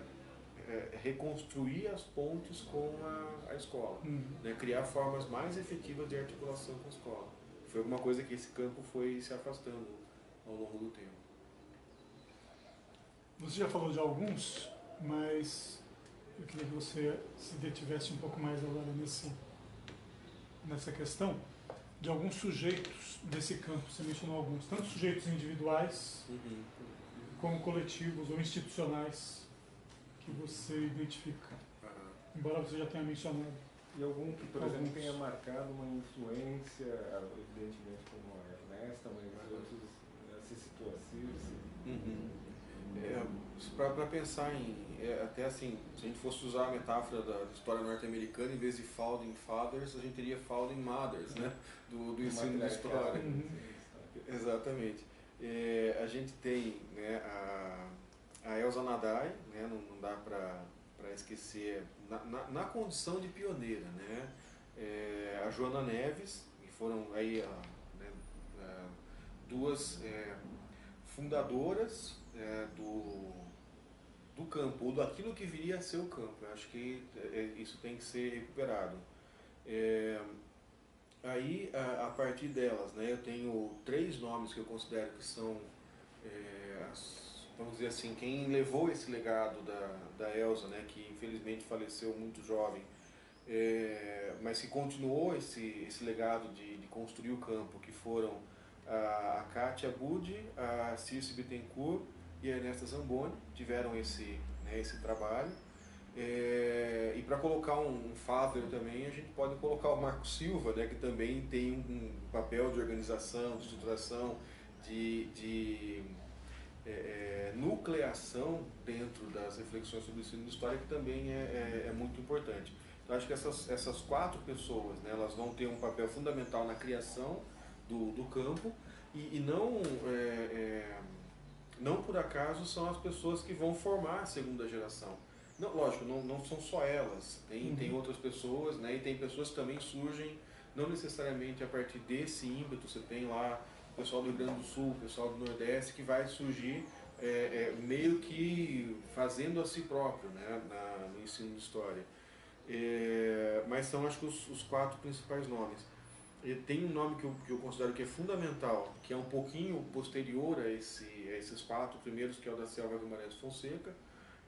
B: reconstruir as pontes com a escola, né, criar formas mais efetivas de articulação com a escola. Foi alguma coisa que esse campo foi se afastando ao longo do tempo.
A: Você já falou de alguns, mas eu queria que você se detivesse um pouco mais agora nessa questão de alguns sujeitos desse campo. Você mencionou alguns, tanto sujeitos individuais como coletivos ou institucionais que você identifica, embora você já tenha mencionado.
C: E algum que, por exemplo, tenha marcado uma influência, evidentemente como a Ernesta, mas outros, se citou a Circe.
B: Para pensar até assim, se a gente fosse usar a metáfora da história norte-americana, em vez de Founding Fathers, a gente teria Founding Mothers, né, do ensino de história. Exatamente. A gente tem, né, a Elsa Nadai, né, não dá para esquecer, na condição de pioneira, né, a Joana Neves, que foram aí né, duas fundadoras do campo, ou daquilo que viria a ser o campo. Eu acho que isso tem que ser recuperado. Aí, a partir delas, né, eu tenho 3 nomes que eu considero que são, vamos dizer assim, quem levou esse legado da Elsa, né, que infelizmente faleceu muito jovem, mas que continuou esse legado de construir o campo, que foram a Kátia Budi, a Circe Bittencourt e a Ernesta Zamboni, tiveram esse trabalho. E para colocar um father também, a gente pode colocar o Marco Silva, né, que também tem um papel de organização, de estruturação, de nucleação dentro das reflexões sobre o ensino de história, que também é muito importante. Então, acho que essas 4 pessoas, né, elas vão ter um papel fundamental na criação do campo e não por acaso são as pessoas que vão formar a segunda geração. Não, lógico, não são só elas, tem outras pessoas, né, e tem pessoas que também surgem, não necessariamente a partir desse ímpeto. Você tem lá o pessoal do Rio Grande do Sul, o pessoal do Nordeste, que vai surgir meio que fazendo a si próprio, né, no ensino de história. Mas são, acho que, os 4 principais nomes. Tem um nome que eu considero que é fundamental, que é um pouquinho posterior a esses 4 primeiros, que é o da Selva Guimarães Fonseca,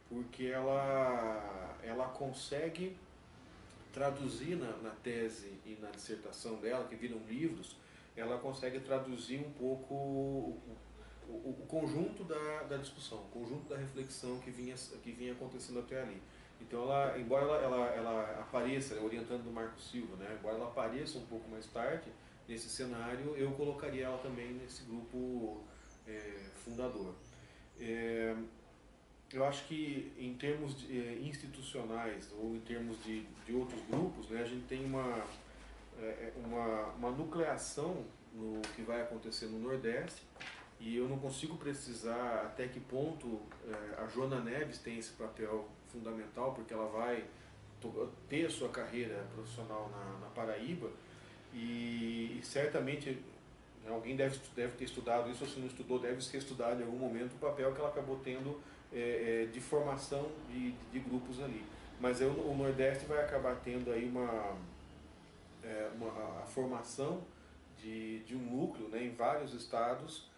B: porque ela consegue traduzir na tese e na dissertação dela, que viram livros, ela consegue traduzir um pouco o conjunto da discussão, o conjunto da reflexão que vinha acontecendo até ali. Então, embora ela apareça, orientando do Marco Silva, né, embora ela apareça um pouco mais tarde nesse cenário, eu colocaria ela também nesse grupo fundador. Eu acho que em termos institucionais ou em termos de outros grupos, né, a gente tem uma nucleação no que vai acontecer no Nordeste, e eu não consigo precisar até que ponto a Joana Neves tem esse papel fundamental, porque ela vai ter a sua carreira profissional na Paraíba, e certamente alguém deve ter estudado isso, ou se não estudou, deve ter estudado em algum momento o papel que ela acabou tendo de formação de grupos ali. Mas o Nordeste vai acabar tendo aí a formação de um núcleo, né, em vários estados,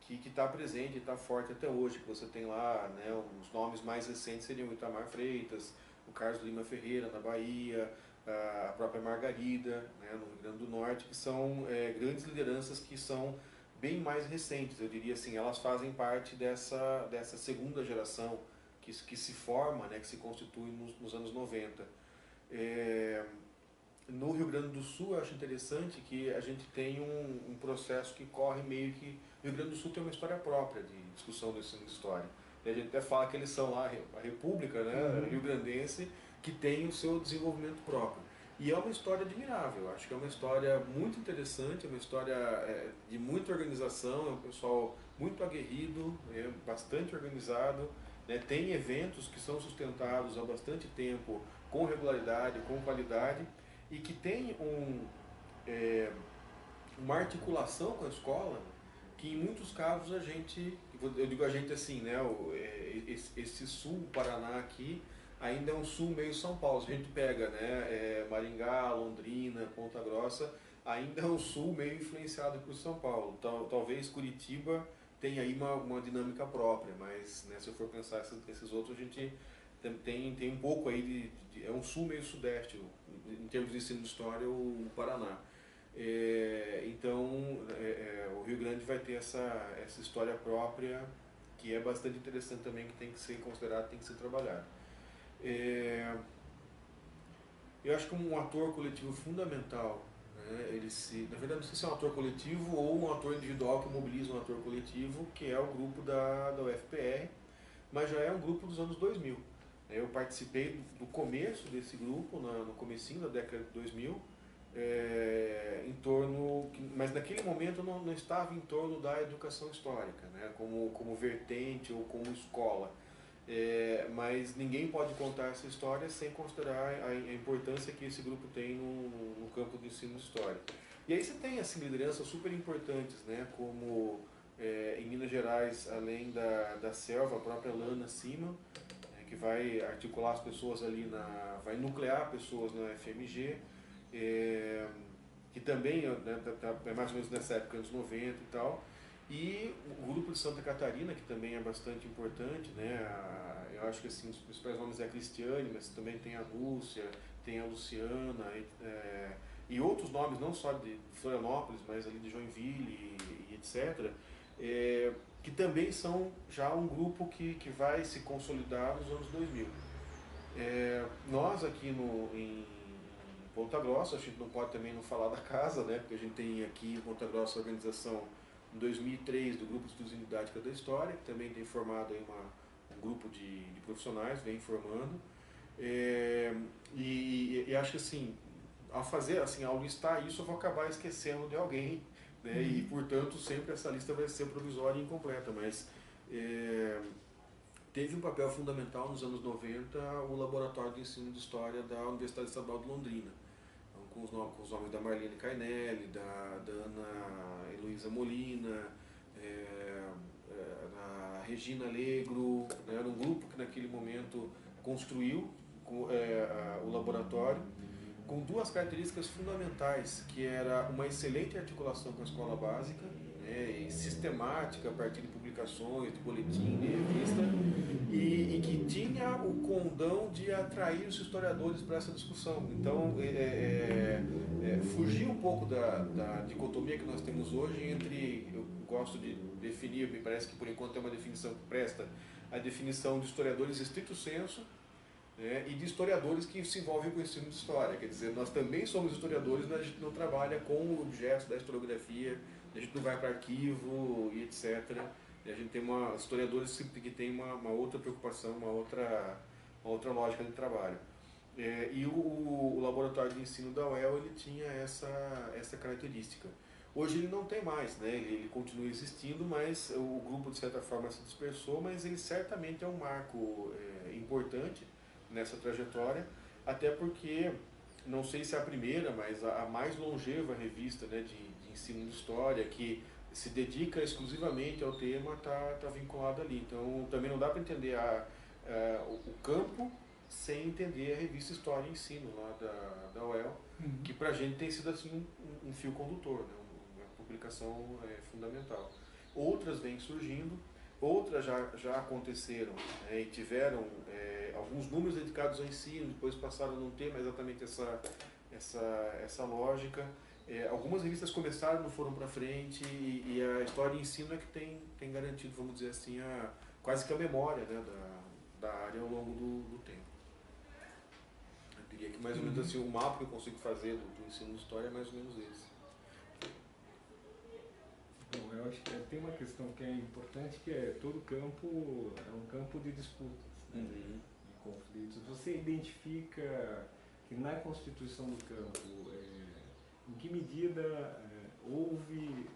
B: que está presente e está forte até hoje, que você tem lá, né, os nomes mais recentes seriam o Itamar Freitas, o Carlos Lima Ferreira na Bahia, a própria Margarida, né, no Rio Grande do Norte, que são grandes lideranças que são bem mais recentes, eu diria assim, elas fazem parte dessa segunda geração que se forma, né, que se constitui nos anos 90. No Rio Grande do Sul, eu acho interessante que a gente tem um processo que corre meio que... O Rio Grande do Sul tem uma história própria de discussão do ensino de história. E a gente até fala que eles são lá a República, né, rio-grandense, que tem o seu desenvolvimento próprio. E é uma história admirável, acho que é uma história muito interessante, é uma história de muita organização, é um pessoal muito aguerrido, bastante organizado, né, tem eventos que são sustentados há bastante tempo, com regularidade, com qualidade, e que tem uma articulação com a escola que em muitos casos a gente, eu digo a gente assim, né, esse sul Paraná aqui ainda é um sul meio São Paulo. Se a gente pega, né, Maringá, Londrina, Ponta Grossa, ainda é um sul meio influenciado por São Paulo. Talvez Curitiba tenha aí uma dinâmica própria, mas, né, se eu for pensar esses outros, a gente tem um pouco aí é um sul meio sudeste, em termos de ensino de história, o Paraná. Então, o Rio Grande vai ter essa história própria, que é bastante interessante também, que tem que ser considerado, tem que ser trabalhado. Eu acho que um ator coletivo fundamental, né, na verdade não sei se é um ator coletivo ou um ator individual que mobiliza um ator coletivo, que é o grupo da UFPR, mas já é um grupo dos anos 2000. Eu participei do começo desse grupo, no comecinho da década de 2000, mas naquele momento eu não estava em torno da educação histórica, né, como vertente ou como escola. Mas ninguém pode contar essa história sem considerar a importância que esse grupo tem no campo do ensino de história. E aí você tem assim, lideranças super importantes, né, como em Minas Gerais, além da Selva, a própria Lana Cima, que vai articular as pessoas ali, vai nuclear pessoas na FMG, que também é mais ou menos nessa época, anos 90 e tal. E o grupo de Santa Catarina, que também é bastante importante, né? Eu acho que assim, os principais nomes é a Cristiane, mas também tem a Lúcia, tem a Luciana, e outros nomes, não só de Florianópolis, mas ali de Joinville e etc., que também são já um grupo que vai se consolidar nos anos 2000. Nós aqui em Ponta Grossa, a gente não pode também não falar da casa, né? Porque a gente tem aqui em Ponta Grossa a organização em 2003 do Grupo de Estudos em Didática da História, que também tem formado aí um grupo de profissionais, vem formando. E acho que assim, ao listar isso, eu vou acabar esquecendo de alguém, né? E, portanto, sempre essa lista vai ser provisória e incompleta, mas teve um papel fundamental nos anos 90 o Laboratório de Ensino de História da Universidade Estadual de Londrina, com os nomes da Marlene Cainelli, da Ana Heloísa Molina, da Regina Alegro, né? Era um grupo que naquele momento construiu o laboratório, com duas características fundamentais, que era uma excelente articulação com a escola básica, né, e sistemática a partir de publicações, de boletim, de revista, e que tinha o condão de atrair os historiadores para essa discussão. Então, fugir um pouco da dicotomia que nós temos hoje entre, eu gosto de definir, me parece que por enquanto é uma definição que presta, a definição de historiadores estrito sensu, e de historiadores que se envolvem com o ensino de história. Quer dizer, nós também somos historiadores, mas a gente não trabalha com objetos da historiografia, a gente não vai para arquivo e etc. E a gente tem historiadores que têm uma outra preocupação, uma outra lógica de trabalho. E o laboratório de ensino da UEL ele tinha essa característica. Hoje ele não tem mais, né? Ele continua existindo, mas o grupo de certa forma se dispersou, mas ele certamente é um marco importante nessa trajetória, até porque, não sei se é a primeira, mas a mais longeva revista, né, de ensino de história, que se dedica exclusivamente ao tema, está vinculada ali. Então, também não dá para entender o campo sem entender a revista História e Ensino, lá da UEL, que para a gente tem sido assim, um fio condutor, né, uma publicação fundamental. Outras vêm surgindo. outras já aconteceram, né, e tiveram alguns números dedicados ao ensino, depois passaram a não ter mais exatamente essa lógica. Algumas revistas começaram, não foram para frente, e a história de ensino é que tem garantido, vamos dizer assim, quase que a memória, né, da área ao longo do tempo. Eu diria que mais ou menos assim, o mapa que eu consigo fazer do ensino de história é mais ou menos esse.
C: Bom, eu acho que tem uma questão que é importante, que é todo campo é um campo de disputas, né, de conflitos. Você identifica que na constituição do campo, em que medida houve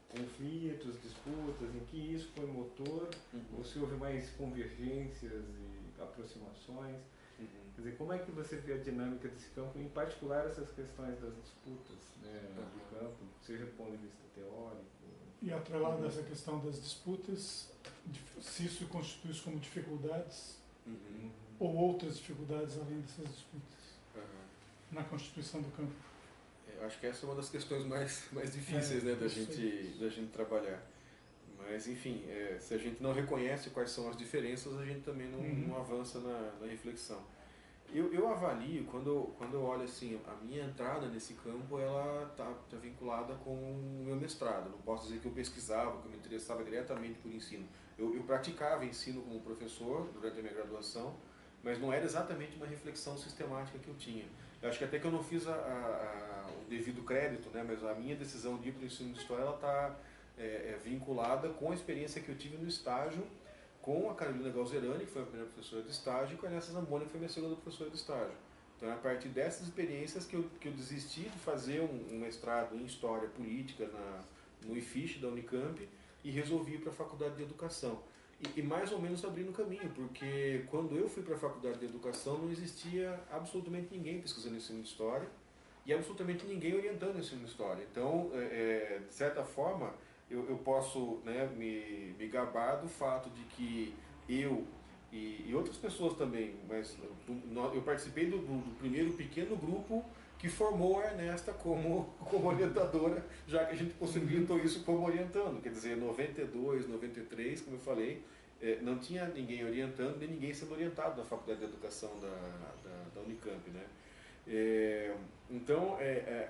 C: conflitos, disputas, em que isso foi motor, ou se houve mais convergências e aproximações? Quer dizer, como é que você vê a dinâmica desse campo, em particular essas questões das disputas, né, do campo, seja do ponto de vista teórico?
A: E atrelado a essa questão das disputas, se isso constitui como dificuldades ou outras dificuldades além dessas disputas na constituição do campo.
B: Eu acho que essa é uma das questões mais difíceis, né, da gente trabalhar. Mas, enfim, se a gente não reconhece quais são as diferenças, a gente também não avança na reflexão. Eu avalio, quando eu olho assim, a minha entrada nesse campo, ela tá vinculada com o meu mestrado. Não posso dizer que eu pesquisava, que eu me interessava diretamente por ensino. Eu praticava ensino como professor durante a minha graduação, mas não era exatamente uma reflexão sistemática que eu tinha. Eu acho que até que eu não fiz o devido crédito, né, mas a minha decisão de ir para o ensino de história, ela está vinculada com a experiência que eu tive no estágio com a Carolina Galzerani, que foi a primeira professora de estágio, e com a Ernesto Zamboni, que foi a minha segunda professora de estágio. Então é a partir dessas experiências que eu desisti de fazer um mestrado em História Política no IFISH da Unicamp e resolvi ir para a Faculdade de Educação. E mais ou menos abrindo o caminho, porque quando eu fui para a Faculdade de Educação não existia absolutamente ninguém pesquisando ensino de História e absolutamente ninguém orientando ensino de História. Então, de certa forma, eu posso, né, me gabar do fato de que eu e outras pessoas também, mas eu participei do primeiro pequeno grupo que formou a Ernesta como orientadora, já que a gente possibilitou isso como orientando. Quer dizer, 92, 93, como eu falei, não tinha ninguém orientando, nem ninguém sendo orientado na Faculdade de Educação da Unicamp, né? Então,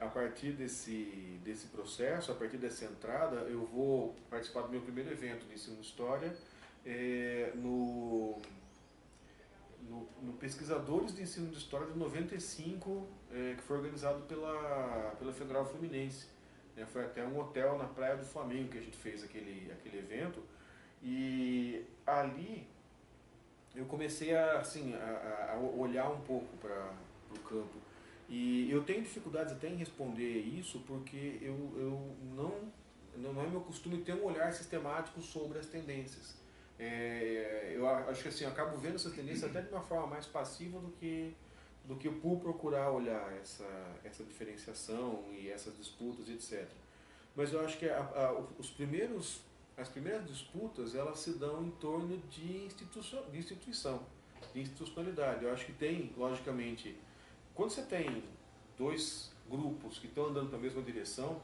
B: a partir desse processo, a partir dessa entrada, eu vou participar do meu primeiro evento de ensino de história no Pesquisadores de Ensino de História de 95, que foi organizado pela Federal Fluminense. Foi até um hotel na Praia do Flamengo que a gente fez aquele evento. E ali eu comecei a olhar um pouco para o campo. E eu tenho dificuldades até em responder isso, porque não é meu costume ter um olhar sistemático sobre as tendências. Eu acho que assim, eu acabo vendo essas tendências até de uma forma mais passiva do que eu por procurar olhar essa diferenciação e essas disputas, etc. Mas eu acho que as primeiras disputas, elas se dão em torno de institucionalidade. Eu acho que tem, logicamente, quando você tem dois grupos que estão andando na mesma direção,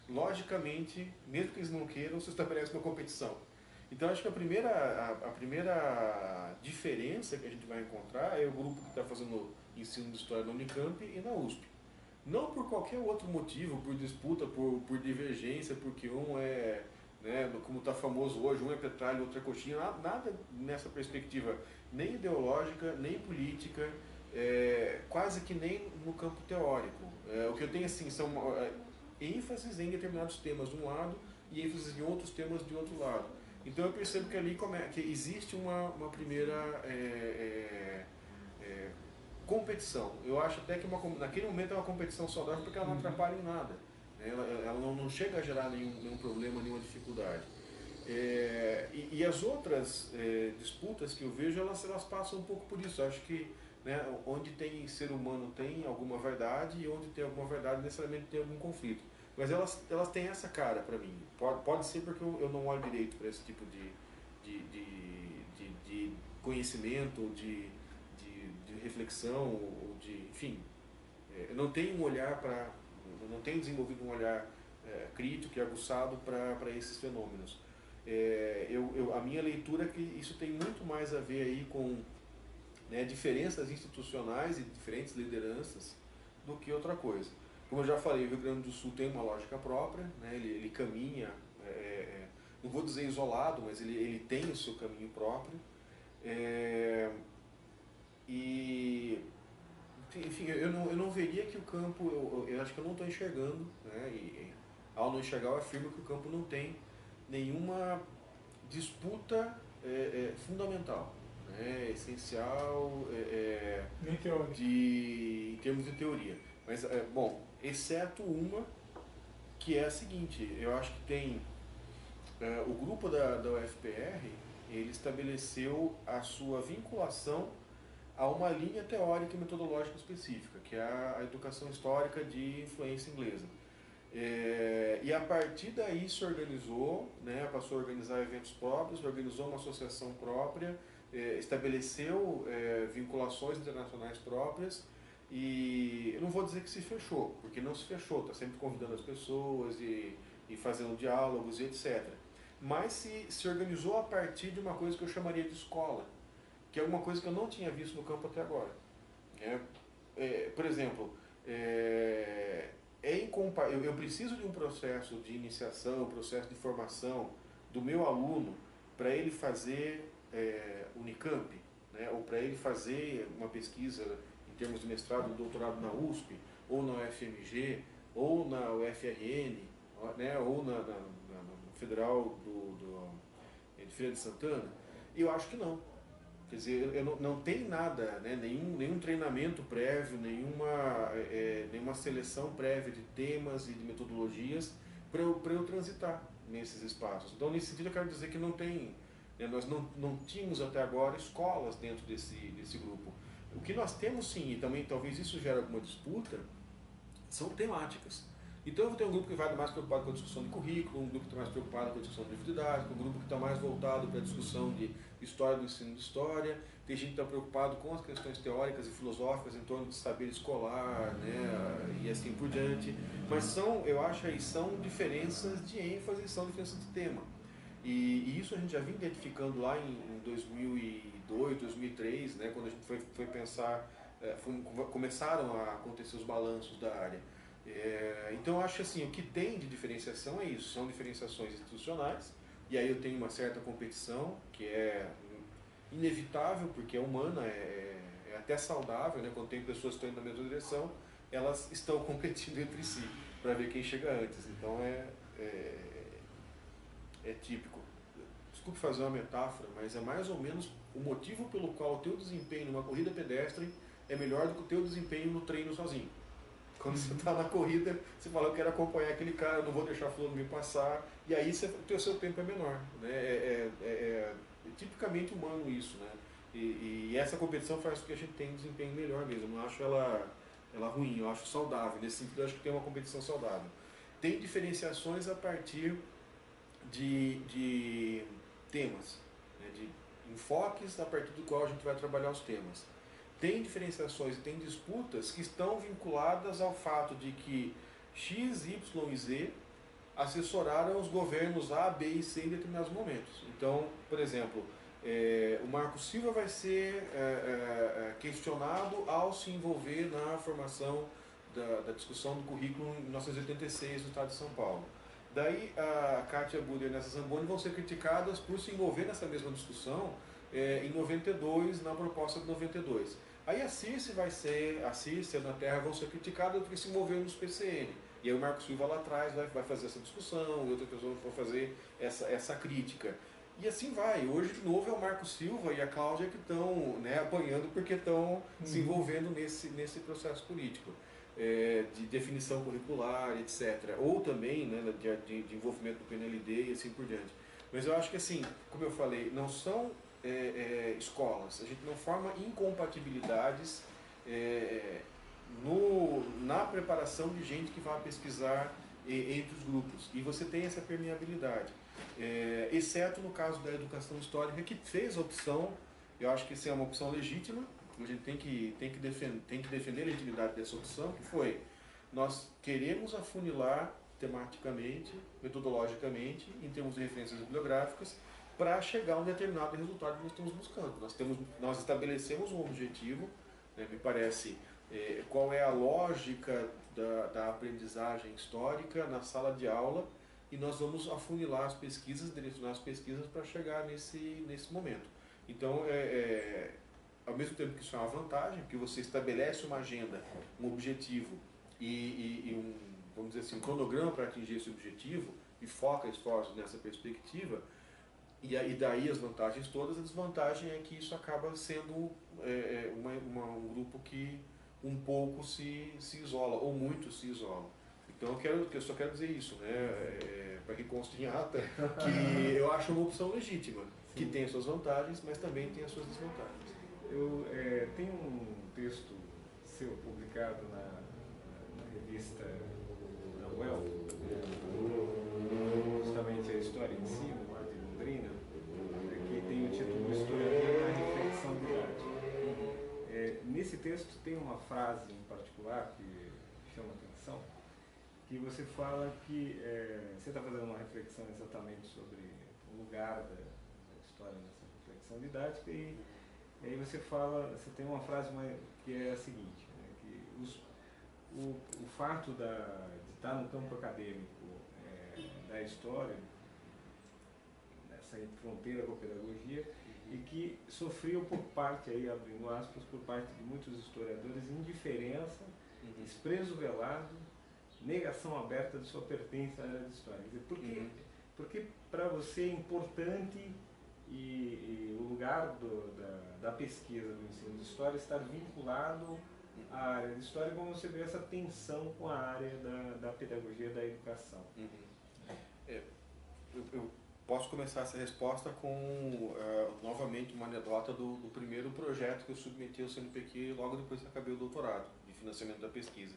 B: logicamente, mesmo que eles não queiram, se estabelece uma competição. Então, acho que a primeira diferença que a gente vai encontrar é o grupo que está fazendo ensino de história na Unicamp e na USP. Não por qualquer outro motivo, por disputa, por divergência, porque um é, né, como está famoso hoje, um é petralho, outro é coxinha, nada nessa perspectiva, nem ideológica, nem política, quase que nem no campo teórico. O que eu tenho assim são ênfases em determinados temas de um lado e ênfases em outros temas de outro lado. Então eu percebo que ali que existe uma primeira competição. Eu acho até que naquele momento é uma competição saudável porque ela não atrapalha em nada. Ela não chega a gerar nenhum problema, nenhuma dificuldade. E as outras disputas que eu vejo, elas passam um pouco por isso. Eu acho que, né, onde tem ser humano tem alguma verdade e onde tem alguma verdade necessariamente tem algum conflito. Mas elas têm essa cara para mim. Pode ser porque eu não olho direito para esse tipo de conhecimento, de reflexão, ou enfim, eu não tenho não tenho desenvolvido um olhar crítico e aguçado para esses fenômenos. a minha leitura é que isso tem muito mais a ver aí com, né, diferenças institucionais e diferentes lideranças do que outra coisa. Como eu já falei, o Rio Grande do Sul tem uma lógica própria, né, ele caminha, não vou dizer isolado, mas ele tem o seu caminho próprio. E, enfim, eu não veria que o campo, eu acho que eu não estou enxergando, né, e ao não enxergar eu afirmo que o campo não tem nenhuma disputa fundamental, né, essencial,
A: Nem teórico.
B: em termos de teoria. Mas, bom, exceto uma, que é a seguinte, eu acho que tem o grupo da UFPR, ele estabeleceu a sua vinculação a uma linha teórica e metodológica específica, que é a educação histórica de influência inglesa. E a partir daí se organizou, né, passou a organizar eventos próprios, organizou uma associação própria, estabeleceu vinculações internacionais próprias, e eu não vou dizer que se fechou, porque não se fechou, está sempre convidando as pessoas e fazendo diálogos e etc. Mas se organizou a partir de uma coisa que eu chamaria de escola, que é uma coisa que eu não tinha visto no campo até agora. Por exemplo, eu preciso de um processo de iniciação, um processo de formação do meu aluno para ele fazer Unicamp, né, ou para ele fazer uma pesquisa em termos de mestrado, doutorado na USP, ou na UFMG, ou na UFRN, né, ou na Federal de Feira de Santana. E eu acho que não. Quer dizer, não tem nada, né, nenhum treinamento prévio, nenhuma seleção prévia de temas e de metodologias para eu transitar nesses espaços. Então, nesse sentido, eu quero dizer que não tem, né, nós não tínhamos até agora escolas dentro desse grupo. O que nós temos sim, e também talvez isso gere alguma disputa, são temáticas. Então eu vou ter um grupo que vai mais preocupado com a discussão de currículo, um grupo que está mais preocupado com a discussão de atividade, um grupo que está mais voltado para a discussão de história do ensino de história, tem gente que está preocupado com as questões teóricas e filosóficas em torno de saber escolar, né, e assim por diante. Mas eu acho aí, são diferenças de ênfase, são diferenças de tema. E isso a gente já vinha identificando lá em 2002, 2003, né, quando a gente foi pensar, começaram a acontecer os balanços da área. Então eu acho assim, o que tem de diferenciação é isso, são diferenciações institucionais, e aí eu tenho uma certa competição, que é inevitável, porque é humana, é até saudável, né? Quando tem pessoas que estão indo na mesma direção, elas estão competindo entre si, para ver quem chega antes, então é típico. Desculpe fazer uma metáfora, mas é mais ou menos o motivo pelo qual o teu desempenho numa corrida pedestre é melhor do que o teu desempenho no treino sozinho. Quando você está na corrida, você fala, eu quero acompanhar aquele cara, eu não vou deixar fulano me passar, e aí o seu tempo é menor. Né? É tipicamente humano isso, né? E essa competição faz com que a gente tenha um desempenho melhor mesmo. Eu não acho ela ruim, eu acho saudável. Nesse sentido, eu acho que tem uma competição saudável. Tem diferenciações a partir de temas, né? De enfoques a partir do qual a gente vai trabalhar os temas. Tem diferenciações e tem disputas que estão vinculadas ao fato de que X, Y e Z assessoraram os governos A, B e C em determinados momentos. Então, por exemplo, o Marco Silva vai ser questionado ao se envolver na formação da discussão do currículo em 1986 no estado de São Paulo. Daí a Kátia Buder e a Nessa Zamboni vão ser criticadas por se envolver nessa mesma discussão em 92, na proposta de 92. Aí a Circe e a Ana Terra vão ser criticadas porque se envolveram nos PCN. E aí o Marco Silva lá atrás vai fazer essa discussão, e outras pessoas vão fazer essa crítica. E assim vai. Hoje, de novo, é o Marco Silva e a Cláudia que estão, né, apanhando porque estão se envolvendo nesse processo político, de definição curricular, etc. Ou também, né, de envolvimento do PNLD e assim por diante. Mas eu acho que, assim, como eu falei, não são escolas. A gente não forma incompatibilidades na preparação de gente que vai pesquisar entre os grupos. E você tem essa permeabilidade. Exceto no caso da educação histórica, que fez a opção, eu acho que isso é uma opção legítima, a gente tem que defender a legitimidade dessa opção, que foi, nós queremos afunilar tematicamente, metodologicamente, em termos de referências bibliográficas, para chegar a um determinado resultado que nós estamos buscando. Nós estabelecemos um objetivo, né, me parece, qual é a lógica da aprendizagem histórica na sala de aula, e nós vamos afunilar as pesquisas, direcionar as pesquisas para chegar nesse momento. Então, ao mesmo tempo que isso é uma vantagem, porque você estabelece uma agenda, um objetivo e vamos dizer assim, um cronograma para atingir esse objetivo e foca esforços nessa perspectiva, e daí as vantagens todas. A desvantagem é que isso acaba sendo um grupo que um pouco se isola, ou muito se isola. Então eu só quero dizer isso, né, para que conste em ata, que eu acho uma opção legítima, que tem as suas vantagens, mas também tem as suas desvantagens.
C: Eu tenho um texto seu publicado na revista da UEL, justamente a história em si, no Arte e Doutrina, que tem o título Historiador na Reflexão Didática. Nesse texto tem uma frase em particular que chama atenção, que você fala que você está fazendo uma reflexão exatamente sobre o lugar da história nessa reflexão didática, e aí você tem uma frase que é a seguinte, né, que o fato de estar no campo acadêmico da história, nessa fronteira com a pedagogia, e que sofreu por parte, aí, abrindo aspas, por parte de muitos historiadores, indiferença, desprezo velado, negação aberta de sua pertença à área de história. Quer dizer, porque para você é importante e o lugar da pesquisa do ensino de história estar vinculado à área de história, como você vê essa tensão com a área da pedagogia da educação?
B: Eu posso começar essa resposta com, novamente, uma anedota do primeiro projeto que eu submeti ao CNPq logo depois que acabei o doutorado, de financiamento da pesquisa.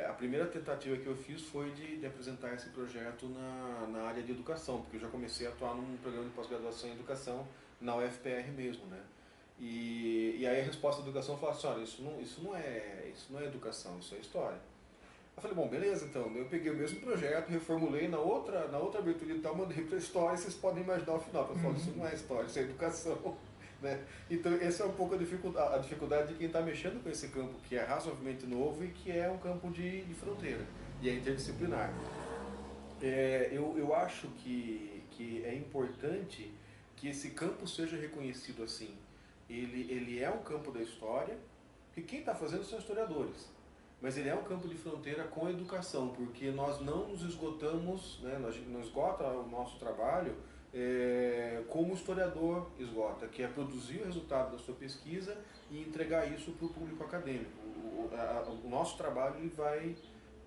B: A primeira tentativa que eu fiz foi de apresentar esse projeto na área de educação, porque eu já comecei a atuar num programa de pós-graduação em educação na UFPR mesmo, né? E aí a resposta da educação falou assim: olha, isso não é educação, isso é história. Eu falei, bom, beleza, então. Eu peguei o mesmo projeto, reformulei na outra abertura e tal, mandei para a história, e vocês podem imaginar o final. Eu falo, isso não é história, isso é educação. Né? Então, essa é um pouco a dificuldade de quem está mexendo com esse campo, que é razoavelmente novo e que é um campo de fronteira, e é interdisciplinar. Eu acho que é importante que esse campo seja reconhecido assim. Ele é um campo da história, que quem está fazendo são historiadores. Mas ele é um campo de fronteira com a educação, porque nós não nos esgotamos, né, não esgota o nosso trabalho como o historiador esgota, que é produzir o resultado da sua pesquisa e entregar isso para o público acadêmico. O nosso trabalho ele vai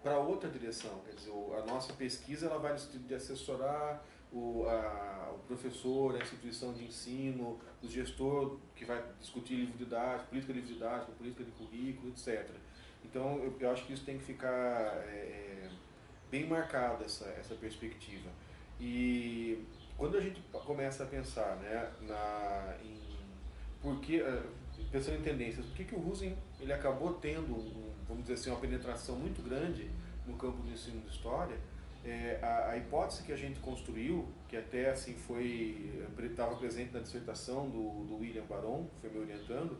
B: para outra direção, quer dizer, a nossa pesquisa ela vai no sentido de assessorar o professor, a instituição de ensino, o gestor que vai discutir livro didático, política de livro didático, política de currículo, etc. Então, eu acho que isso tem que ficar bem marcado, essa perspectiva. E quando a gente começa a pensar, né, pensando em tendências, por que o Rosen ele acabou tendo, vamos dizer assim, uma penetração muito grande no campo do ensino de história? A hipótese que a gente construiu, que até assim estava presente na dissertação do William Baron, que foi me orientando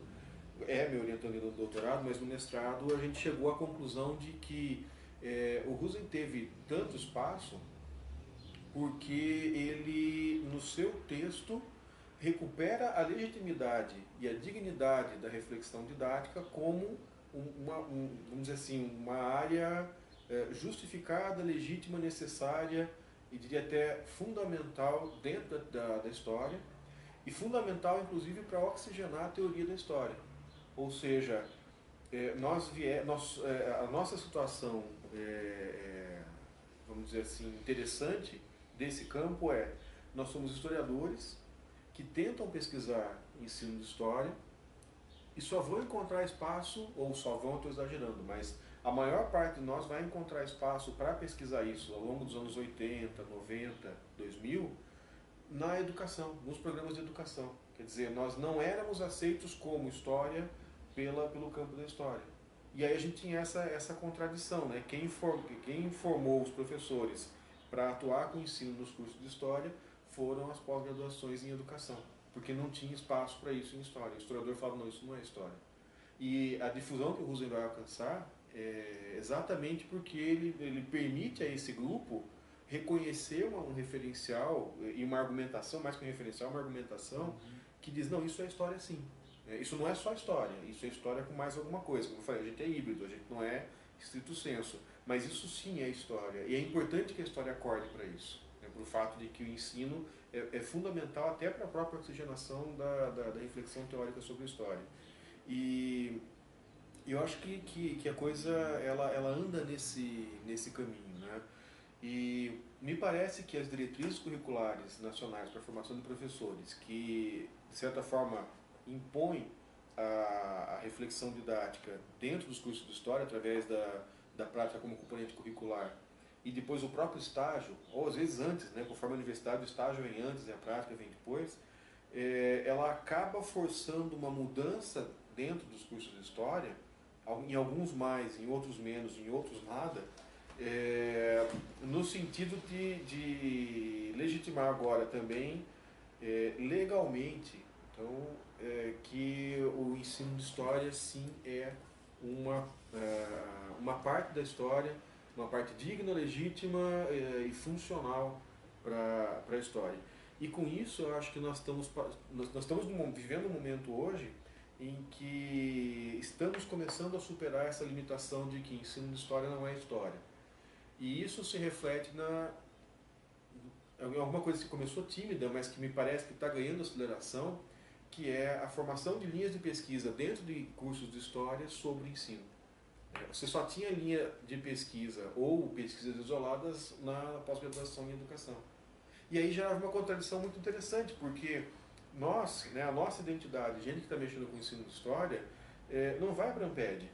B: no doutorado, mas no mestrado a gente chegou à conclusão de que o Rosen teve tanto espaço porque ele, no seu texto, recupera a legitimidade e a dignidade da reflexão didática como vamos dizer assim, uma área justificada, legítima, necessária e diria até fundamental dentro da história, e fundamental inclusive para oxigenar a teoria da história. Ou seja, a nossa situação, vamos dizer assim, interessante desse campo nós somos historiadores que tentam pesquisar ensino de história e só vão encontrar espaço, ou só vão, estou exagerando, mas a maior parte de nós vai encontrar espaço para pesquisar isso ao longo dos anos 80, 90, 2000, na educação, nos programas de educação. Quer dizer, nós não éramos aceitos como história pelo campo da história. E aí a gente tinha essa contradição, né? Quem formou os professores para atuar com o ensino nos cursos de história foram as pós-graduações em educação, porque não tinha espaço para isso em história. O historiador fala, não, isso não é história. E a difusão que o Rosen vai alcançar é exatamente porque ele permite a esse grupo reconhecer um referencial e uma argumentação, mais que um referencial, uma argumentação que diz, não, isso é história sim. Isso não é só história, isso é história com mais alguma coisa. Como eu falei, a gente é híbrido, a gente não é estrito senso, mas isso sim é história. E é importante que a história acorde para isso, né, para o fato de que o ensino é fundamental até para a própria oxigenação da reflexão teórica sobre a história. E eu acho que a coisa ela anda nesse caminho, né? E me parece que as diretrizes curriculares nacionais para a formação de professores, que de certa forma impõem a reflexão didática dentro dos cursos de história, através da prática como componente curricular, e depois o próprio estágio, ou às vezes antes, né, conforme a universidade, o estágio vem antes e a prática vem depois, ela acaba forçando uma mudança dentro dos cursos de história, em alguns mais, em outros menos, em outros nada, no sentido de legitimar agora também legalmente, então, que o ensino de história sim é uma parte da história, uma parte digna, legítima e funcional para a história. E com isso eu acho que nós estamos vivendo um momento hoje em que estamos começando a superar essa limitação de que ensino de história não é história. E isso se reflete em alguma coisa que começou tímida, mas que me parece que está ganhando aceleração, que é a formação de linhas de pesquisa dentro de cursos de história sobre ensino. Você só tinha linha de pesquisa ou pesquisas isoladas na pós-graduação em educação. E aí gerava uma contradição muito interessante, porque nós, né, a nossa identidade, gente que está mexendo com o ensino de história, não vai para a Amped.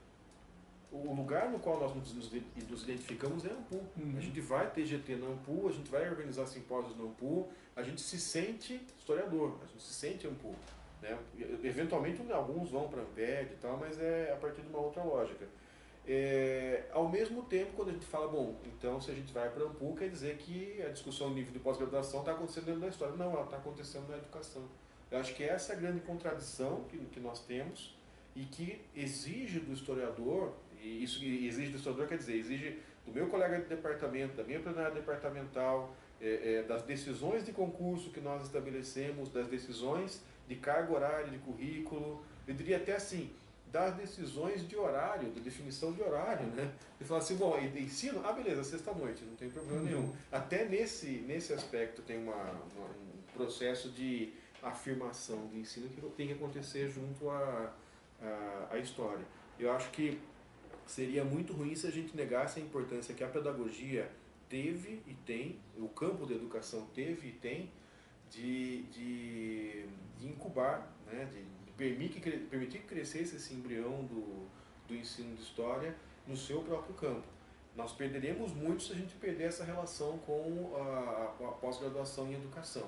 B: O lugar no qual nós nos identificamos é a Ampul. A gente vai ter GT na Ampul, a gente vai organizar simpósios na Ampul, a gente se sente historiador, a gente se sente Ampul. Né? Eventualmente alguns vão para a Amped e tal, mas é a partir de uma outra lógica. Ao mesmo tempo, quando a gente fala, bom, então se a gente vai para a Ampul, quer dizer que a discussão no nível de pós-graduação está acontecendo dentro da história. Não, ela está acontecendo na educação. Eu acho que essa é a grande contradição que nós temos e que exige do historiador, e isso que exige do historiador quer dizer, exige do meu colega de departamento, da minha plenária departamental, das decisões de concurso que nós estabelecemos, das decisões de carga horária, de currículo, eu diria até assim, das decisões de horário, da definição de horário, né? E falar assim, bom, ensino, beleza, sexta-noite, não tem problema nenhum. Até nesse aspecto tem um processo de afirmação de ensino que tem que acontecer junto à história. Eu acho que seria muito ruim se a gente negasse a importância que a pedagogia teve e tem, o campo da educação teve e tem, de incubar, né, de permitir que crescesse esse embrião do ensino de história no seu próprio campo. Nós perderemos muito se a gente perder essa relação com a pós-graduação em educação.